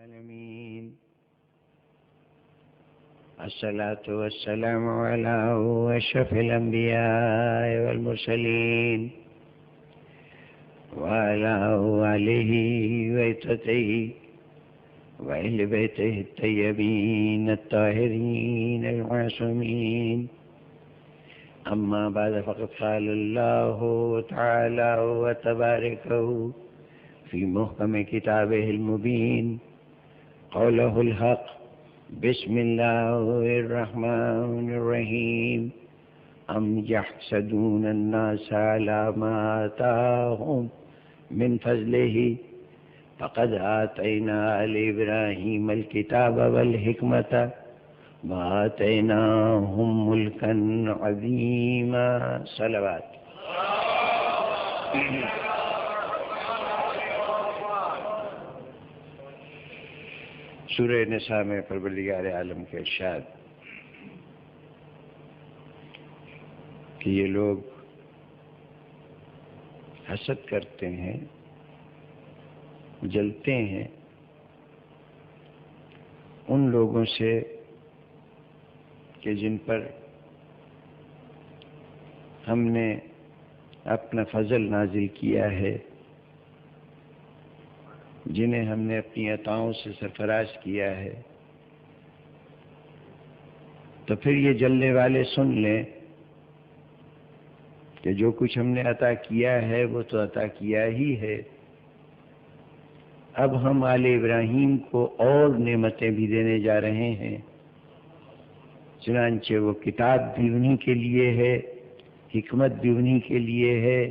العالمين الصلاة والسلام على أشرف الأنبياء والمرسلين وعلى آله وعترته وأهل بيته الطيبين الطاهرين المعصومين. أما بعد فقد قال الله تعالى وتباركه في محكم كتابه المبين قوله الحق بسم الله الرحمن الرحيم أم يحسدون الناس على ما آتاهم من فضله فقد آتينا آل إبراهيم الكتاب والحكمة وآتيناهم ملكا عظيما. صلوات. سورہ نساء میں پروردگار عالم کے ارشاد کہ یہ لوگ حسد کرتے ہیں، جلتے ہیں ان لوگوں سے کہ جن پر ہم نے اپنا فضل نازل کیا ہے، جنہیں ہم نے اپنی عطاؤں سے سرفراز کیا ہے. تو پھر یہ جلنے والے سن لیں کہ جو کچھ ہم نے عطا کیا ہے وہ تو عطا کیا ہی ہے، اب ہم آل ابراہیم کو اور نعمتیں بھی دینے جا رہے ہیں. چنانچہ وہ کتاب بھی انہی کے لیے ہے، حکمت بھی انہی کے لیے ہے،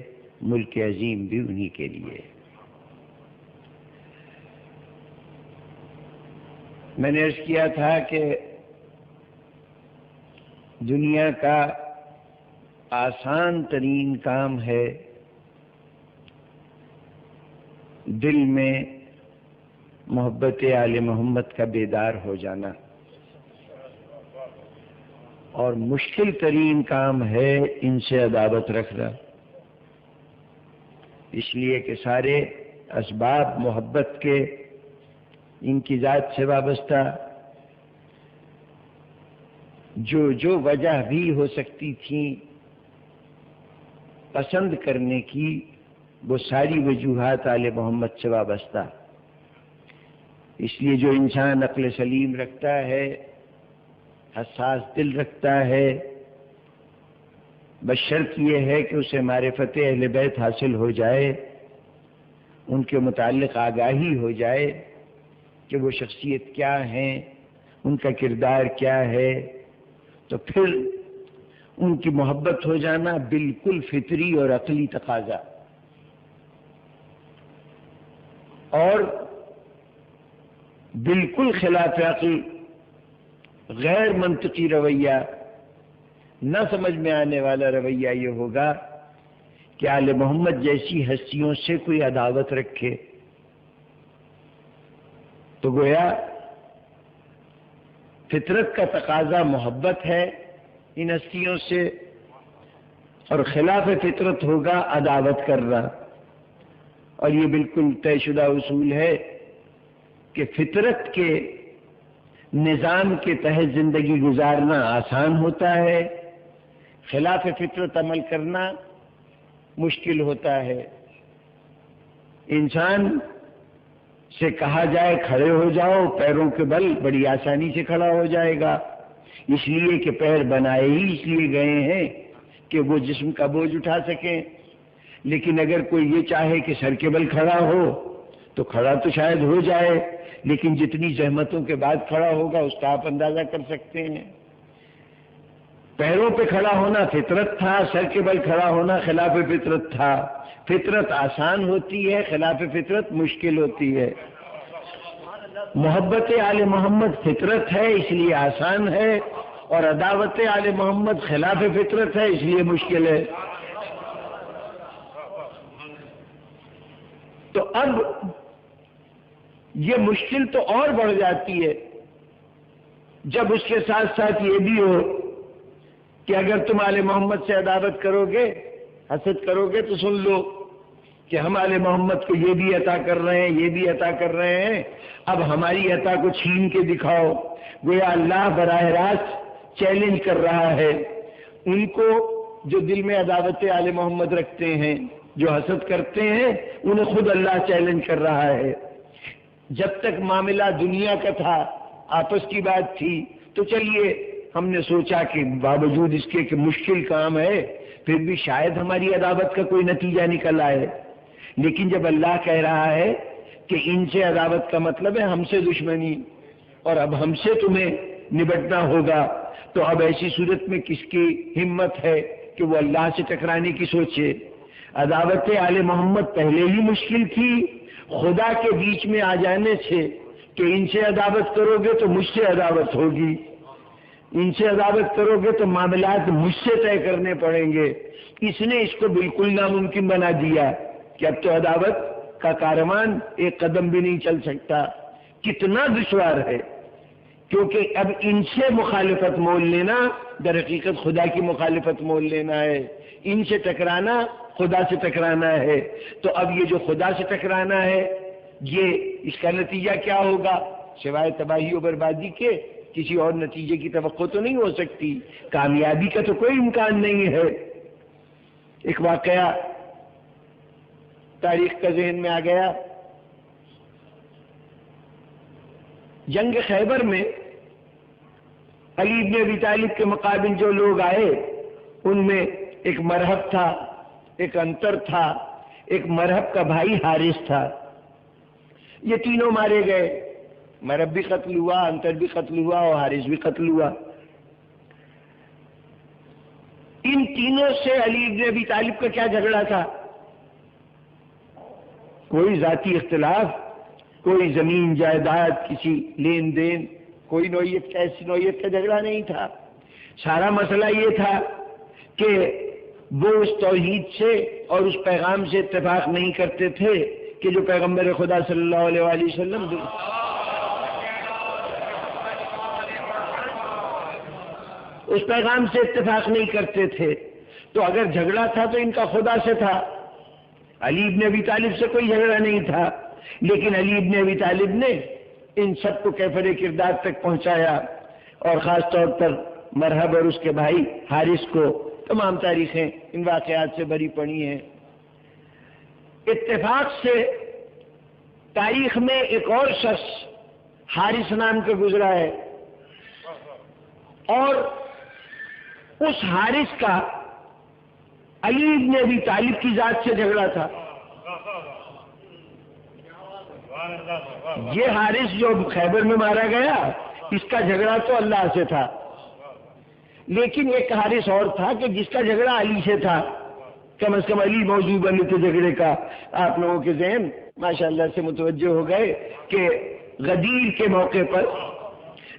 ملک عظیم بھی انہی کے لیے ہے. میں نے عرض کیا تھا کہ دنیا کا آسان ترین کام ہے دل میں محبت آل محمد کا بیدار ہو جانا، اور مشکل ترین کام ہے ان سے عداوت رکھنا، اس لیے کہ سارے اسباب محبت کے ان کی ذات سے وابستہ جو وجہ بھی ہو سکتی تھی پسند کرنے کی، وہ ساری وجوہات آل محمد سے وابستہ. اس لیے جو انسان عقل سلیم رکھتا ہے، حساس دل رکھتا ہے، بشرط یہ ہے کہ اسے معرفت اہل بیت حاصل ہو جائے، ان کے متعلق آگاہی ہو جائے کہ وہ شخصیت کیا ہیں، ان کا کردار کیا ہے، تو پھر ان کی محبت ہو جانا بالکل فطری اور عقلی تقاضا. اور بالکل خلاف عقل غیر منطقی رویہ، نہ سمجھ میں آنے والا رویہ یہ ہوگا کہ آل محمد جیسی ہستیوں سے کوئی عداوت رکھے. تو گویا فطرت کا تقاضا محبت ہے ان ہستیوں سے، اور خلاف فطرت ہوگا عداوت کرنا. اور یہ بالکل طے شدہ اصول ہے کہ فطرت کے نظام کے تحت زندگی گزارنا آسان ہوتا ہے، خلاف فطرت عمل کرنا مشکل ہوتا ہے. انسان سے کہا جائے کھڑے ہو جاؤ پیروں کے بل، بڑی آسانی سے کھڑا ہو جائے گا، اس لیے کہ پیر بنائے ہی اس لیے گئے ہیں کہ وہ جسم کا بوجھ اٹھا سکیں. لیکن اگر کوئی یہ چاہے کہ سر کے بل کھڑا ہو تو کھڑا تو شاید ہو جائے، لیکن جتنی زحمتوں کے بعد کھڑا ہوگا اس کا آپ اندازہ کر سکتے ہیں. پیروں پہ کھڑا ہونا فطرت تھا، سر کے بل کھڑا ہونا خلاف فطرت تھا. فطرت آسان ہوتی ہے، خلاف فطرت مشکل ہوتی ہے. محبت آل محمد فطرت ہے اس لیے آسان ہے، اور عداوت آل محمد خلاف فطرت ہے اس لیے مشکل ہے. تو اب یہ مشکل تو اور بڑھ جاتی ہے جب اس کے ساتھ ساتھ یہ بھی ہو کہ اگر تم آل محمد سے عداوت کرو گے، حسد کرو گے، تو سن لو کہ ہم آل محمد کو یہ بھی عطا کر رہے ہیں، یہ بھی عطا کر رہے ہیں، اب ہماری عطا کو چھین کے دکھاؤ۔ گویا اللہ براہ راست چیلنج کر رہا ہے ان کو جو دل میں عداوت آل محمد رکھتے ہیں، جو حسد کرتے ہیں، انہیں خود اللہ چیلنج کر رہا ہے۔ جب تک معاملہ دنیا کا تھا، آپس کی بات تھی، تو چلیے ہم نے سوچا کہ باوجود اس کے کہ مشکل کام ہے پھر بھی شاید ہماری عداوت کا کوئی نتیجہ نکل آئے۔ لیکن جب اللہ کہہ رہا ہے کہ ان سے عداوت کا مطلب ہے ہم سے دشمنی، اور اب ہم سے تمہیں نبٹنا ہوگا، تو اب ایسی صورت میں کس کی ہمت ہے کہ وہ اللہ سے ٹکرانے کی سوچے؟ عداوت آل محمد پہلے ہی مشکل تھی، خدا کے بیچ میں آ جانے سے کہ ان سے عداوت کرو گے تو مجھ سے عداوت ہوگی، ان سے عداوت کرو گے تو معاملات مجھ سے طے کرنے پڑیں گے، اس نے اس کو بالکل ناممکن بنا دیا کہ اب تو عداوت کا کاروان ایک قدم بھی نہیں چل سکتا۔ کتنا دشوار ہے، کیونکہ اب ان سے مخالفت مول لینا در حقیقت خدا کی مخالفت مول لینا ہے، ان سے ٹکرانا خدا سے ٹکرانا ہے۔ تو اب یہ جو خدا سے ٹکرانا ہے، یہ اس کا نتیجہ کیا ہوگا؟ سوائے تباہی و بربادی کے کسی اور نتیجے کی توقع تو نہیں ہو سکتی، کامیابی کا تو کوئی امکان نہیں ہے۔ ایک واقعہ تاریخ کا ذہن میں آ گیا، جنگ خیبر میں علی بن ابی طالب کے مقابل جو لوگ آئے ان میں ایک مرہب تھا، ایک انتر تھا، ایک مرہب کا بھائی حارث تھا۔ یہ تینوں مارے گئے، مرہب بھی قتل ہوا، انتر بھی قتل ہوا اور حارث بھی قتل ہوا۔ ان تینوں سے علی بن ابی طالب کا کیا جھگڑا تھا؟ کوئی ذاتی اختلاف، کوئی زمین جائیداد، کسی لین دین، کوئی نوعیت کا ایسی نوعیت کا جھگڑا نہیں تھا۔ سارا مسئلہ یہ تھا کہ وہ اس توحید سے اور اس پیغام سے اتفاق نہیں کرتے تھے کہ جو پیغمبر خدا صلی اللہ علیہ وآلہ وسلم اس پیغام سے اتفاق نہیں کرتے تھے۔ تو اگر جھگڑا تھا تو ان کا خدا سے تھا، علی بن ابی طالب سے کوئی جھگڑا نہیں تھا۔ لیکن علی بن ابی طالب نے ان سب کو کیفر کردار تک پہنچایا، اور خاص طور پر مرہب اور اس کے بھائی حارث کو تمام تاریخیں ان واقعات سے بھری پڑی ہیں۔ اتفاق سے تاریخ میں ایک اور شخص حارث نام کا گزرا ہے، اور اس حارث کا علی بن ابی طالب کی ذات سے جھگڑا تھا۔ یہ حارث جو خیبر میں مارا گیا، اس کا جھگڑا تو اللہ سے تھا، لیکن ایک حارث اور تھا کہ جس کا جھگڑا علی سے تھا۔ کم از کم علی موضوع بنے تھے جھگڑے کا۔ آپ لوگوں کے ذہن ماشاءاللہ سے متوجہ ہو گئے کہ غدیر کے موقع پر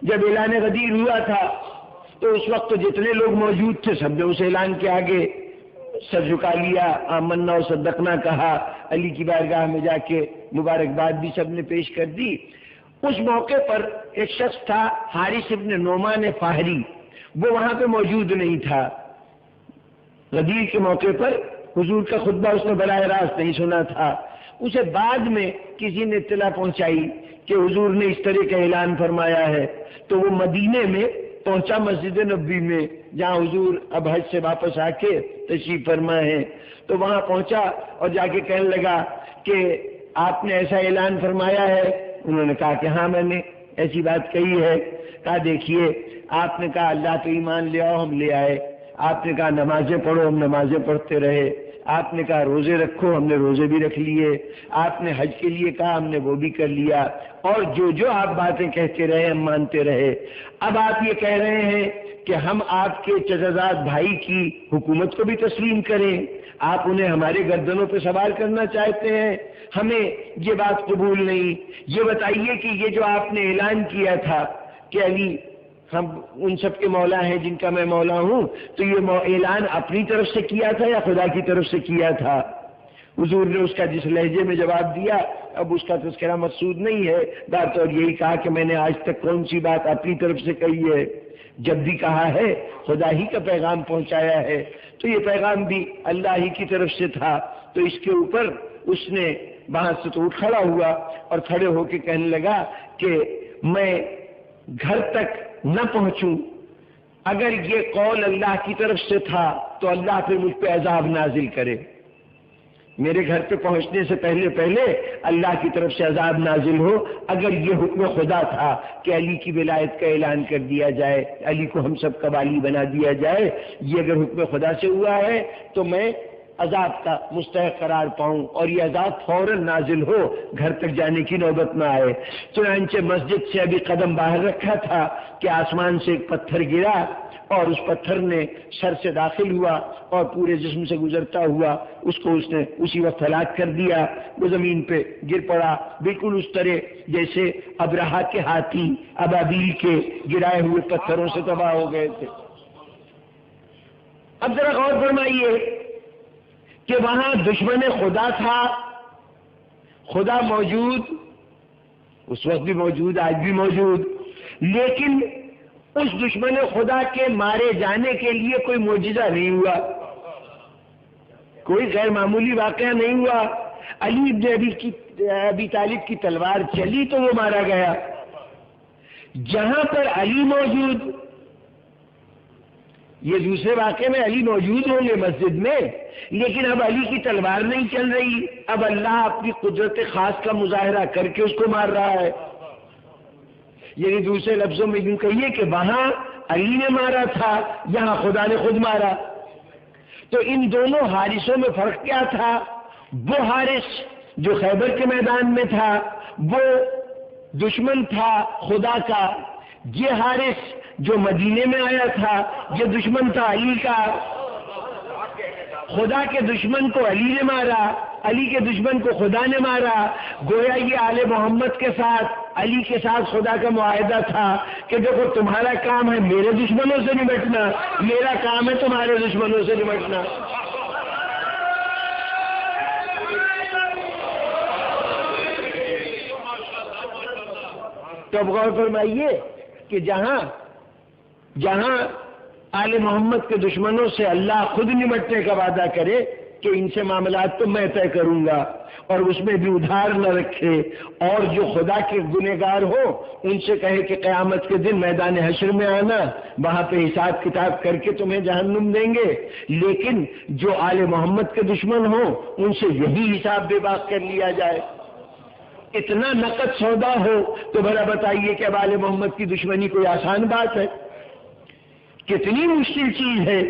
جب اعلان غدیر ہوا تھا تو اس وقت جتنے لوگ موجود تھے سب نے اس اعلان کے آگے سر جھکا لیا، آمنا و صدقنا کہا، علی کی بارگاہ میں جا کے مبارکباد بھی سب نے پیش کر دی۔ اس موقع پر ایک شخص تھا حارث ابن نعمان فاہری، وہ وہاں پہ موجود نہیں تھا۔ غدیر کے موقع پر حضور کا خطبہ اس نے براہ راست نہیں سنا تھا۔ اسے بعد میں کسی نے اطلاع پہنچائی کہ حضور نے اس طرح کا اعلان فرمایا ہے، تو وہ مدینے میں پہنچا، مسجد نبوی میں جہاں حضور اب حج سے واپس آ کے تشریف فرما ہے، تو وہاں پہنچا اور جا کے کہنے لگا کہ آپ نے ایسا اعلان فرمایا ہے؟ انہوں نے کہا کہ ہاں میں نے ایسی بات کہی ہے۔ کہا دیکھیے، آپ نے کہا اللہ پہ ایمان لے آؤ، ہم لے آئے۔ آپ نے کہا نمازیں پڑھو، ہم نمازیں پڑھتے رہے۔ آپ نے کہا روزے رکھو، ہم نے روزے بھی رکھ لیے۔ آپ نے حج کے لیے کہا، ہم نے وہ بھی کر لیا، اور جو جو آپ باتیں کہتے رہے ہم مانتے رہے۔ اب آپ یہ کہہ رہے ہیں کہ ہم آپ کے چچازاد بھائی کی حکومت کو بھی تسلیم کریں، آپ انہیں ہمارے گردنوں پہ سوار کرنا چاہتے ہیں، ہمیں یہ بات قبول نہیں۔ یہ بتائیے کہ یہ جو آپ نے اعلان کیا تھا کہ علی ہم ان سب کے مولا ہیں جن کا میں مولا ہوں، تو یہ اعلان اپنی طرف سے کیا تھا یا خدا کی طرف سے کیا تھا؟ حضور نے اس کا جس لہجے میں جواب دیا، اب اس کا تذکرہ مقصود نہیں ہے، بات اور یہی کہا کہ میں نے آج تک کون سی بات اپنی طرف سے کہی ہے؟ جب بھی کہا ہے خدا ہی کا پیغام پہنچایا ہے، تو یہ پیغام بھی اللہ ہی کی طرف سے تھا، تو اس کے اوپر اس نے وہاں سے تو اٹھ کھڑا ہوا اور کھڑے ہو کے کہنے لگا کہ میں گھر تک نہ پہنچوں، اگر یہ قول اللہ کی طرف سے تھا تو اللہ پھر مجھ پہ عذاب نازل کرے، میرے گھر پہ پہنچنے سے پہلے اللہ کی طرف سے عذاب نازل ہو۔ اگر یہ حکم خدا تھا کہ علی کی ولایت کا اعلان کر دیا جائے، علی کو ہم سب کا والی بنا دیا جائے، یہ اگر حکم خدا سے ہوا ہے تو میں عذاب کا مستحق قرار پاؤں اور یہ عذاب فوراً نازل ہو، گھر تک جانے کی نوبت نہ آئے۔ چنانچہ مسجد سے ابھی قدم باہر رکھا تھا کہ آسمان سے ایک پتھر گرا اور اس پتھر نے سر سے داخل ہوا اور پورے جسم سے گزرتا ہوا اس نے اسی وقت ہلاک کر دیا۔ وہ زمین پہ گر پڑا بالکل اس طرح جیسے ابرہا کے ہاتھی ابابیل کے گرائے ہوئے پتھروں سے تباہ ہو گئے تھے۔ اب ذرا غور فرمائیے کہ وہاں دشمن خدا تھا، خدا موجود، اس وقت بھی موجود، آج بھی موجود، لیکن اس دشمن خدا کے مارے جانے کے لیے کوئی معجزہ نہیں ہوا، کوئی غیر معمولی واقعہ نہیں ہوا۔ علی ابن ابی طالب کی تلوار چلی تو وہ مارا گیا۔ جہاں پر علی موجود، یہ دوسرے واقعے میں علی موجود ہوں گے مسجد میں، لیکن اب علی کی تلوار نہیں چل رہی، اب اللہ اپنی قدرت خاص کا مظاہرہ کر کے اس کو مار رہا ہے۔ یعنی دوسرے لفظوں میں یوں کہیے کہ وہاں علی نے مارا تھا، یہاں خدا نے خود مارا۔ تو ان دونوں حارثوں میں فرق کیا تھا؟ وہ حارث جو خیبر کے میدان میں تھا وہ دشمن تھا خدا کا، یہ حارث جو مدینے میں آیا تھا یہ دشمن تھا علی کا۔ خدا کے دشمن کو علی نے مارا، علی کے دشمن کو خدا نے مارا۔ گویا یہ آل محمد کے ساتھ علی کے ساتھ خدا کا معاہدہ تھا کہ دیکھو تمہارا کام ہے میرے دشمنوں سے نمٹنا، میرا کام ہے تمہارے دشمنوں سے نمٹنا۔ تو اب غور فرمائیے کہ جہاں آل محمد کے دشمنوں سے اللہ خود نمٹنے کا وعدہ کرے کہ ان سے معاملات تو میں طے کروں گا اور اس میں بھی ادھار نہ رکھے، اور جو خدا کے گنہگار ہو ان سے کہے کہ قیامت کے دن میدان حشر میں آنا، وہاں پہ حساب کتاب کر کے تمہیں جہنم دیں گے، لیکن جو آل محمد کے دشمن ہو ان سے یہی حساب بے باک کر لیا جائے۔ اتنا نقد سودا ہو تو بھلا بتائیے کہ اب آل محمد کی دشمنی کوئی آسان بات ہے؟ کتنی مشکل چیز ہے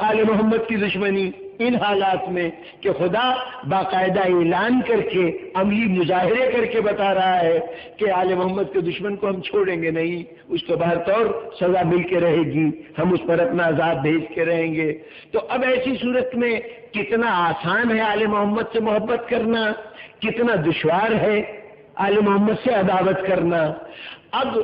آل محمد کی دشمنی ان حالات میں کہ خدا باقاعدہ اعلان کر کے عملی مظاہرے کر کے بتا رہا ہے کہ آل محمد کے دشمن کو ہم چھوڑیں گے نہیں، اس کو بہر طور سزا مل کے رہے گی، ہم اس پر اپنا عذاب بھیج کے رہیں گے۔ تو اب ایسی صورت میں کتنا آسان ہے آل محمد سے محبت کرنا، کتنا دشوار ہے آل محمد سے عداوت کرنا۔ اب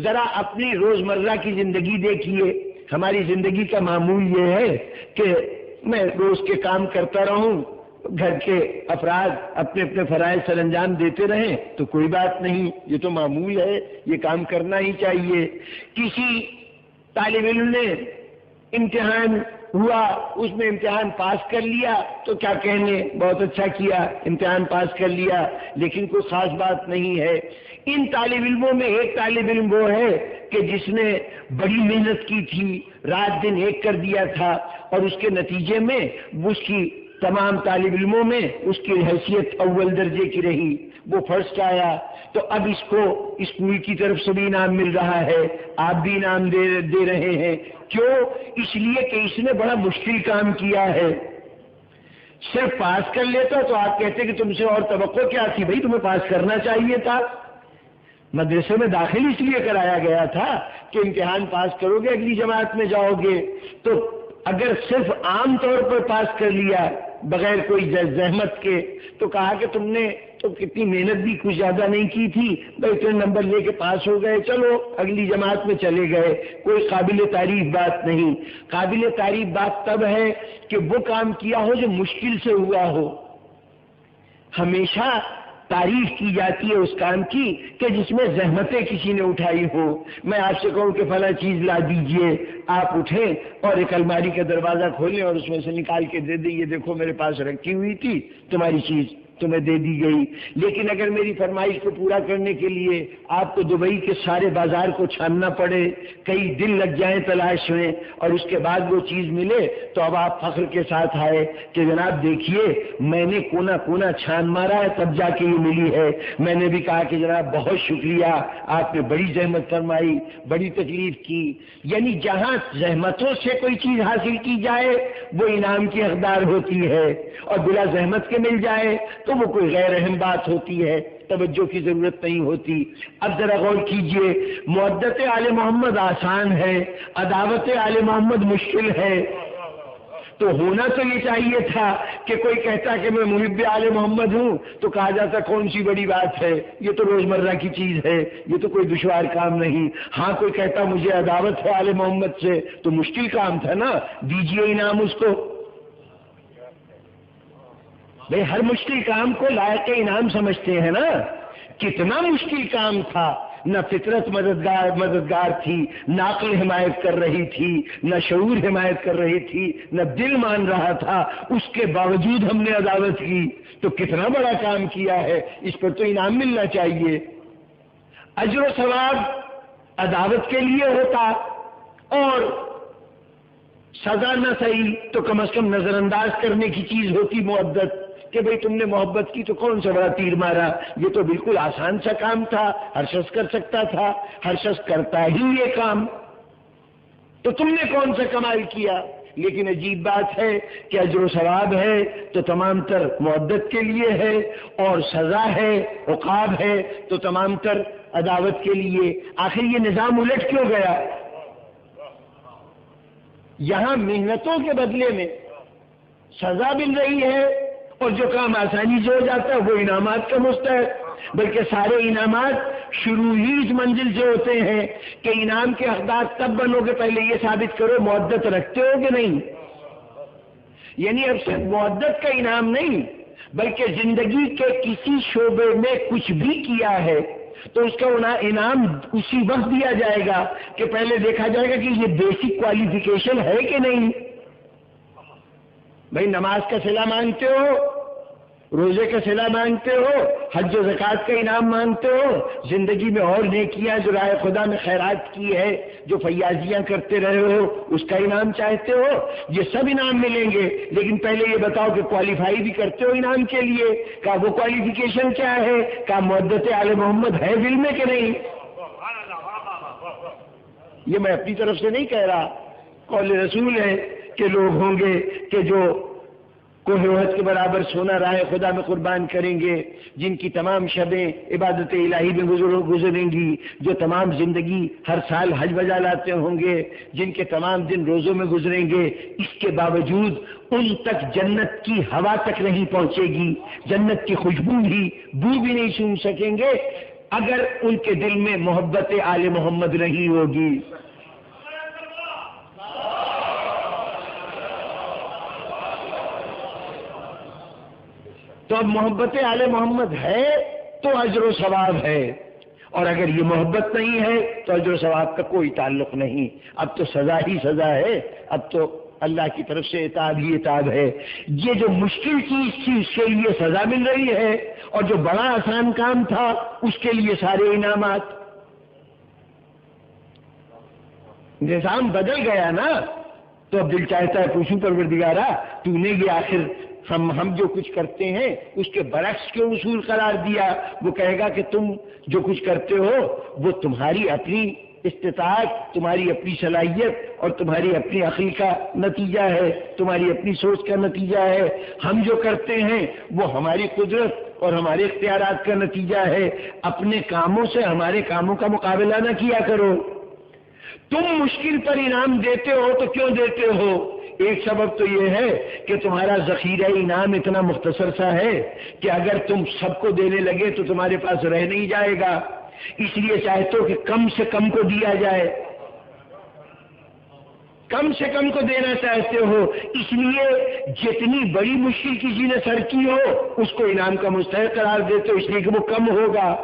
ذرا اپنی روزمرہ کی زندگی دیکھیے، ہماری زندگی کا معمول یہ ہے کہ میں روز کے کام کرتا رہوں، گھر کے افراد اپنے اپنے فرائض سر انجام دیتے رہیں تو کوئی بات نہیں، یہ تو معمول ہے، یہ کام کرنا ہی چاہیے۔ کسی طالب علم نے امتحان ہوا، اس میں امتحان پاس کر لیا تو کیا کہنے، بہت اچھا کیا، امتحان پاس کر لیا، لیکن کوئی خاص بات نہیں ہے۔ ان طالب علموں میں ایک طالب علم وہ ہے کہ جس نے بڑی محنت کی تھی، رات دن ایک کر دیا تھا، اور اس کے نتیجے میں اس کی تمام طالب علموں میں اس کی حیثیت اول درجے کی رہی، وہ فرسٹ آیا۔ تو اب اس کو اسکول کی طرف سے بھی انعام مل رہا ہے، آپ بھی انعام دے رہے ہیں، کیوں؟ اس لیے کہ اس نے بڑا مشکل کام کیا ہے۔ صرف پاس کر لیتا تو آپ کہتے کہ تم سے اور توقع کیا تھی، بھائی تمہیں پاس کرنا چاہیے تھا۔ مدرسے میں داخل اس لیے کرایا گیا تھا کہ امتحان پاس کرو گے اگلی جماعت میں جاؤ گے، تو اگر صرف عام طور پر پاس کر لیا بغیر کوئی زحمت کے تو کہا کہ تم نے تو کتنی محنت بھی کچھ زیادہ نہیں کی تھی، بھائی اتنے نمبر لے کے پاس ہو گئے، چلو اگلی جماعت میں چلے گئے، کوئی قابل تعریف بات نہیں۔ قابل تعریف بات تب ہے کہ وہ کام کیا ہو جو مشکل سے ہوا ہو۔ ہمیشہ تعریف کی جاتی ہے اس کام کی کہ جس میں زحمتیں کسی نے اٹھائی ہو۔ میں آپ سے کہوں کہ فلاں چیز لا دیجئے، آپ اٹھیں اور ایک الماری کا دروازہ کھولیں اور اس میں سے نکال کے دے دیں، یہ دیکھو میرے پاس رکھی ہوئی تھی، تمہاری چیز تمہیں دے دی گئی، لیکن اگر میری فرمائش کو پورا کرنے کے لیے آپ کو دبئی کے سارے بازار کو چھاننا پڑے، کئی دن لگ جائیں تلاش میں، اور اس کے بعد وہ چیز ملے، تو اب آپ فخر کے ساتھ آئے کہ جناب دیکھیے میں نے کونا کونا چھان مارا ہے تب جا کے یہ ملی ہے۔ میں نے بھی کہا کہ جناب بہت شکریہ، آپ نے بڑی زحمت فرمائی، بڑی تکلیف کی۔ یعنی جہاں زحمتوں سے کوئی چیز حاصل کی جائے وہ انعام کی حقدار ہوتی ہے، اور بلا زحمت کے مل جائے تو وہ کوئی غیر اہم بات ہوتی ہے، توجہ کی ضرورت نہیں ہوتی۔ اب ذرا غور کیجئے، مودت آل محمد آسان ہے، عداوت آل محمد مشکل ہے، تو ہونا تو یہ چاہیے تھا کہ کوئی کہتا کہ میں محب آل محمد ہوں تو کہا جاتا کون سی بڑی بات ہے، یہ تو روزمرہ کی چیز ہے، یہ تو کوئی دشوار کام نہیں۔ ہاں کوئی کہتا مجھے عداوت ہے آل محمد سے تو مشکل کام تھا نا، دیجئے انعام اس کو۔ بھئی ہر مشکل کام کو لائق انعام سمجھتے ہیں نا، کتنا مشکل کام تھا، نہ فطرت مددگار تھی، نہ عقل حمایت کر رہی تھی، نہ شعور حمایت کر رہی تھی، نہ دل مان رہا تھا، اس کے باوجود ہم نے عداوت کی، تو کتنا بڑا کام کیا ہے، اس پر تو انعام ملنا چاہیے۔ اجر و ثواب عداوت کے لیے ہوتا اور سزا نہ صحیح تو کم از کم نظر انداز کرنے کی چیز ہوتی مودت، کہ بھئی تم نے محبت کی تو کون سا بڑا تیر مارا، یہ تو بالکل آسان سا کام تھا، ہر شخص کر سکتا تھا، ہر شخص کرتا ہی یہ کام، تو تم نے کون سا کمال کیا۔ لیکن عجیب بات ہے کہ اجر و ثواب ہے تو تمام تر مودت کے لیے ہے، اور سزا ہے، عقاب ہے تو تمام تر عداوت کے لیے۔ آخر یہ نظام الٹ کیوں گیا؟ یہاں محنتوں کے بدلے میں سزا مل رہی ہے، اور جو کام آسانی سے ہو جاتا ہے وہ انعامات کا مستحق، بلکہ سارے انعامات شروع ہی اس منزل سے ہوتے ہیں کہ انعام کے حقدار تب بنو گے پہلے یہ ثابت کرو مودت رکھتے ہو کہ نہیں۔ یعنی اب صرف مودت کا انعام نہیں، بلکہ زندگی کے کسی شعبے میں کچھ بھی کیا ہے تو اس کا انعام اسی وقت دیا جائے گا کہ پہلے دیکھا جائے گا کہ یہ بیسک کوالیفیکیشن ہے کہ نہیں۔ بھئی نماز کا صلہ مانگتے ہو، روزے کا صلہ مانگتے ہو، حج و زکوٰۃ کا انعام مانگتے ہو، زندگی میں اور نیکیاں جو راہ خدا میں خیرات کی ہے، جو فیاضیاں کرتے رہے ہو اس کا انعام چاہتے ہو، یہ سب انعام ملیں گے، لیکن پہلے یہ بتاؤ کہ کوالیفائی بھی کرتے ہو انعام کے لیے، کہ وہ کوالیفیکیشن کیا ہے، کہ مودت آل محمد ہے دل میں کہ نہیں۔ یہ میں اپنی طرف سے نہیں کہہ رہا، قول رسول ہے کہ لوگ ہوں گے کہ جو کوہ احد کے برابر سونا راہ خدا میں قربان کریں گے، جن کی تمام شبیں عبادت الہی میں گزریں گی، جو تمام زندگی ہر سال حج بجا لاتے ہوں گے، جن کے تمام دن روزوں میں گزریں گے، اس کے باوجود ان تک جنت کی ہوا تک نہیں پہنچے گی، جنت کی خوشبو بھی بو بھی نہیں سون سکیں گے اگر ان کے دل میں محبت آل محمد نہیں ہوگی۔ تو اب محبت آل محمد ہے تو اجر و ثواب ہے، اور اگر یہ محبت نہیں ہے تو اجر و ثواب کا کوئی تعلق نہیں، اب تو سزا ہی سزا ہے، اب تو اللہ کی طرف سے عتاب ہی عتاب ہے۔ یہ جو مشکل چیز تھی اس کے لیے سزا مل رہی ہے، اور جو بڑا آسان کام تھا اس کے لیے سارے انعامات۔ نظام بدل گیا نا، تو اب دل چاہتا ہے پوچھوں پروردگارا تو نے یہ آخر ہم جو کچھ کرتے ہیں اس کے برعکس کے اصول قرار دیا۔ وہ کہے گا کہ تم جو کچھ کرتے ہو وہ تمہاری اپنی استطاعت، تمہاری اپنی صلاحیت اور تمہاری اپنی عقل کا نتیجہ ہے، تمہاری اپنی سوچ کا نتیجہ ہے۔ ہم جو کرتے ہیں وہ ہماری قدرت اور ہمارے اختیارات کا نتیجہ ہے۔ اپنے کاموں سے ہمارے کاموں کا مقابلہ نہ کیا کرو۔ تم مشکل پر انعام دیتے ہو تو کیوں دیتے ہو؟ ایک سبب تو یہ ہے کہ تمہارا ذخیرہ انعام اتنا مختصر سا ہے کہ اگر تم سب کو دینے لگے تو تمہارے پاس رہ نہیں جائے گا، اس لیے چاہتے ہو کہ کم سے کم کو دیا جائے، کم سے کم کو دینا چاہتے ہو، اس لیے جتنی بڑی مشکل کسی نے سر کی ہو اس کو انعام کا مستحق قرار دیتے ہو، اس لیے کہ وہ کم ہوگا۔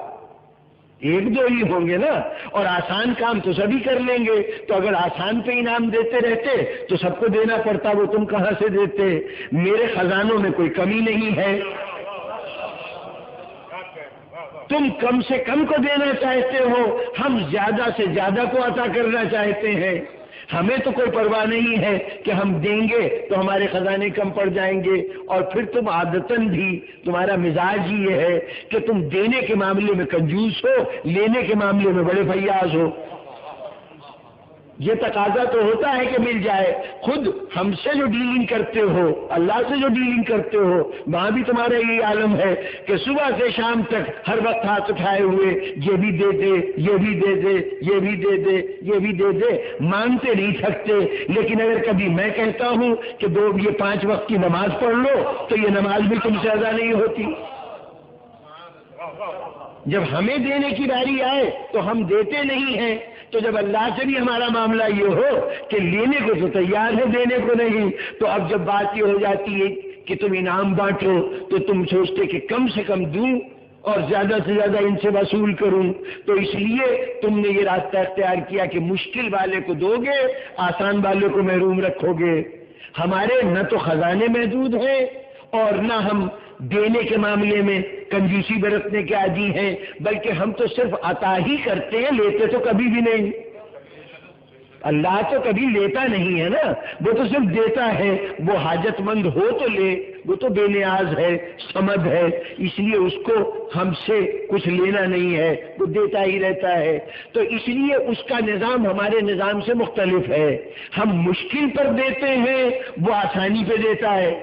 ایک دو ہی ہوں گے نا، اور آسان کام تو سبھی کر لیں گے، تو اگر آسان پہ انعام دیتے رہتے تو سب کو دینا پڑتا، وہ تم کہاں سے دیتے؟ میرے خزانوں میں کوئی کمی نہیں ہے، تم کم سے کم کو دینا چاہتے ہو، ہم زیادہ سے زیادہ کو عطا کرنا چاہتے ہیں۔ ہمیں تو کوئی پرواہ نہیں ہے کہ ہم دیں گے تو ہمارے خزانے کم پڑ جائیں گے، اور پھر تم عادتاً بھی تمہارا مزاج ہی یہ ہے کہ تم دینے کے معاملے میں کنجوس ہو، لینے کے معاملے میں بڑے فیاض ہو۔ یہ تقاضا تو ہوتا ہے کہ مل جائے، خود ہم سے جو ڈیلنگ کرتے ہو، اللہ سے جو ڈیلنگ کرتے ہو، وہاں بھی تمہارا یہی عالم ہے کہ صبح سے شام تک ہر وقت ہاتھ اٹھائے ہوئے یہ بھی دے دے، یہ بھی دے دے، یہ بھی دے دے، یہ بھی دے دے، مانگتے نہیں تھکتے۔ لیکن اگر کبھی میں کہتا ہوں کہ یہ 5 وقت کی نماز پڑھ لو تو یہ نماز بھی تم سے ادا نہیں ہوتی۔ جب ہمیں دینے کی باری آئے تو ہم دیتے نہیں ہیں، تو جب اللہ سے بھی ہمارا معاملہ یہ ہو کہ لینے کو تو تیار ہے، دینے کو نہیں، تو اب جب بات یہ ہو جاتی ہے کہ تم انعام بانٹو تو تم سوچتے کہ کم سے کم دوں اور زیادہ سے زیادہ ان سے وصول کروں، تو اس لیے تم نے یہ راستہ اختیار کیا کہ مشکل والے کو دو گے، آسان والے کو محروم رکھو گے۔ ہمارے نہ تو خزانے محدود ہیں اور نہ ہم دینے کے معاملے میں کنجوسی برتنے کے عادی ہیں، بلکہ ہم تو صرف عطا ہی کرتے ہیں، لیتے تو کبھی بھی نہیں۔ اللہ تو کبھی لیتا نہیں ہے نا، وہ تو صرف دیتا ہے۔ وہ حاجت مند ہو تو لے، وہ تو بے نیاز ہے، صمد ہے، اس لیے اس کو ہم سے کچھ لینا نہیں ہے، وہ دیتا ہی رہتا ہے۔ تو اس لیے اس کا نظام ہمارے نظام سے مختلف ہے۔ ہم مشکل پر دیتے ہیں، وہ آسانی پہ دیتا ہے۔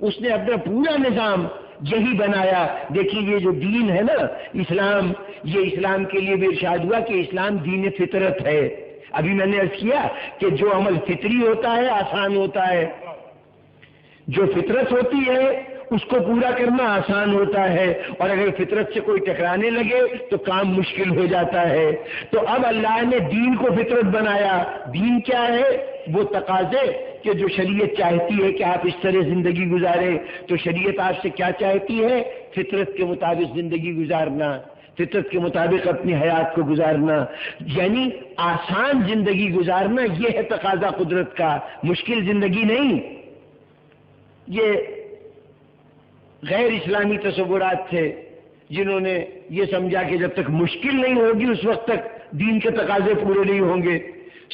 اس نے اپنا پورا نظام یہی بنایا۔ دیکھیے یہ جو دین ہے نا اسلام، یہ اسلام کے لیے بھی ارشاد ہوا کہ اسلام دین فطرت ہے۔ ابھی میں نے عرض کیا کہ جو عمل فطری ہوتا ہے آسان ہوتا ہے، جو فطرت ہوتی ہے اس کو پورا کرنا آسان ہوتا ہے، اور اگر فطرت سے کوئی ٹکرانے لگے تو کام مشکل ہو جاتا ہے۔ تو اب اللہ نے دین کو فطرت بنایا۔ دین کیا ہے؟ وہ تقاضے کہ جو شریعت چاہتی ہے کہ آپ اس طرح زندگی گزاریں، تو شریعت آپ سے کیا چاہتی ہے؟ فطرت کے مطابق زندگی گزارنا، فطرت کے مطابق اپنی حیات کو گزارنا، یعنی آسان زندگی گزارنا۔ یہ ہے تقاضا قدرت کا، مشکل زندگی نہیں۔ یہ غیر اسلامی تصورات تھے جنہوں نے یہ سمجھا کہ جب تک مشکل نہیں ہوگی اس وقت تک دین کے تقاضے پورے نہیں ہوں گے۔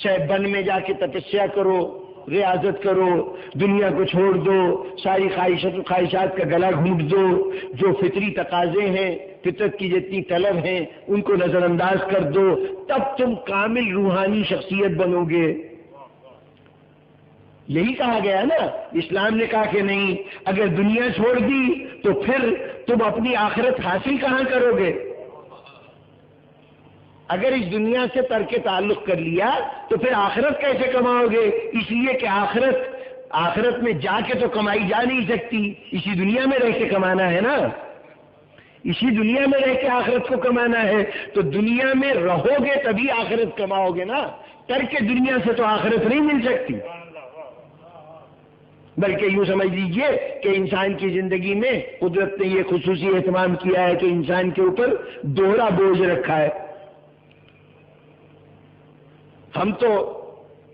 چاہے بن میں جا کے تپسیا کرو، ریاضت کرو، دنیا کو چھوڑ دو، ساری خواہشات کا گلا گھونٹ دو، جو فطری تقاضے ہیں، فطرت کی جتنی طلب ہیں ان کو نظر انداز کر دو، تب تم کامل روحانی شخصیت بنو گے۔ یہی کہا گیا نا، اسلام نے کہا کہ نہیں، اگر دنیا چھوڑ دی تو پھر تم اپنی آخرت حاصل کہاں کرو گے؟ اگر اس دنیا سے ترک تعلق کر لیا تو پھر آخرت کیسے کماؤ گے؟ اس لیے کہ آخرت میں جا کے تو کمائی جا نہیں سکتی، اسی دنیا میں رہ کے کمانا ہے نا، اسی دنیا میں رہ کے آخرت کو کمانا ہے۔ تو دنیا میں رہو گے تبھی آخرت کماؤ گے نا، ترک دنیا سے تو آخرت نہیں مل سکتی۔ بلکہ یوں سمجھ لیجئے کہ انسان کی زندگی میں قدرت نے یہ خصوصی اہتمام کیا ہے کہ انسان کے اوپر دوہرا بوجھ رکھا ہے۔ ہم تو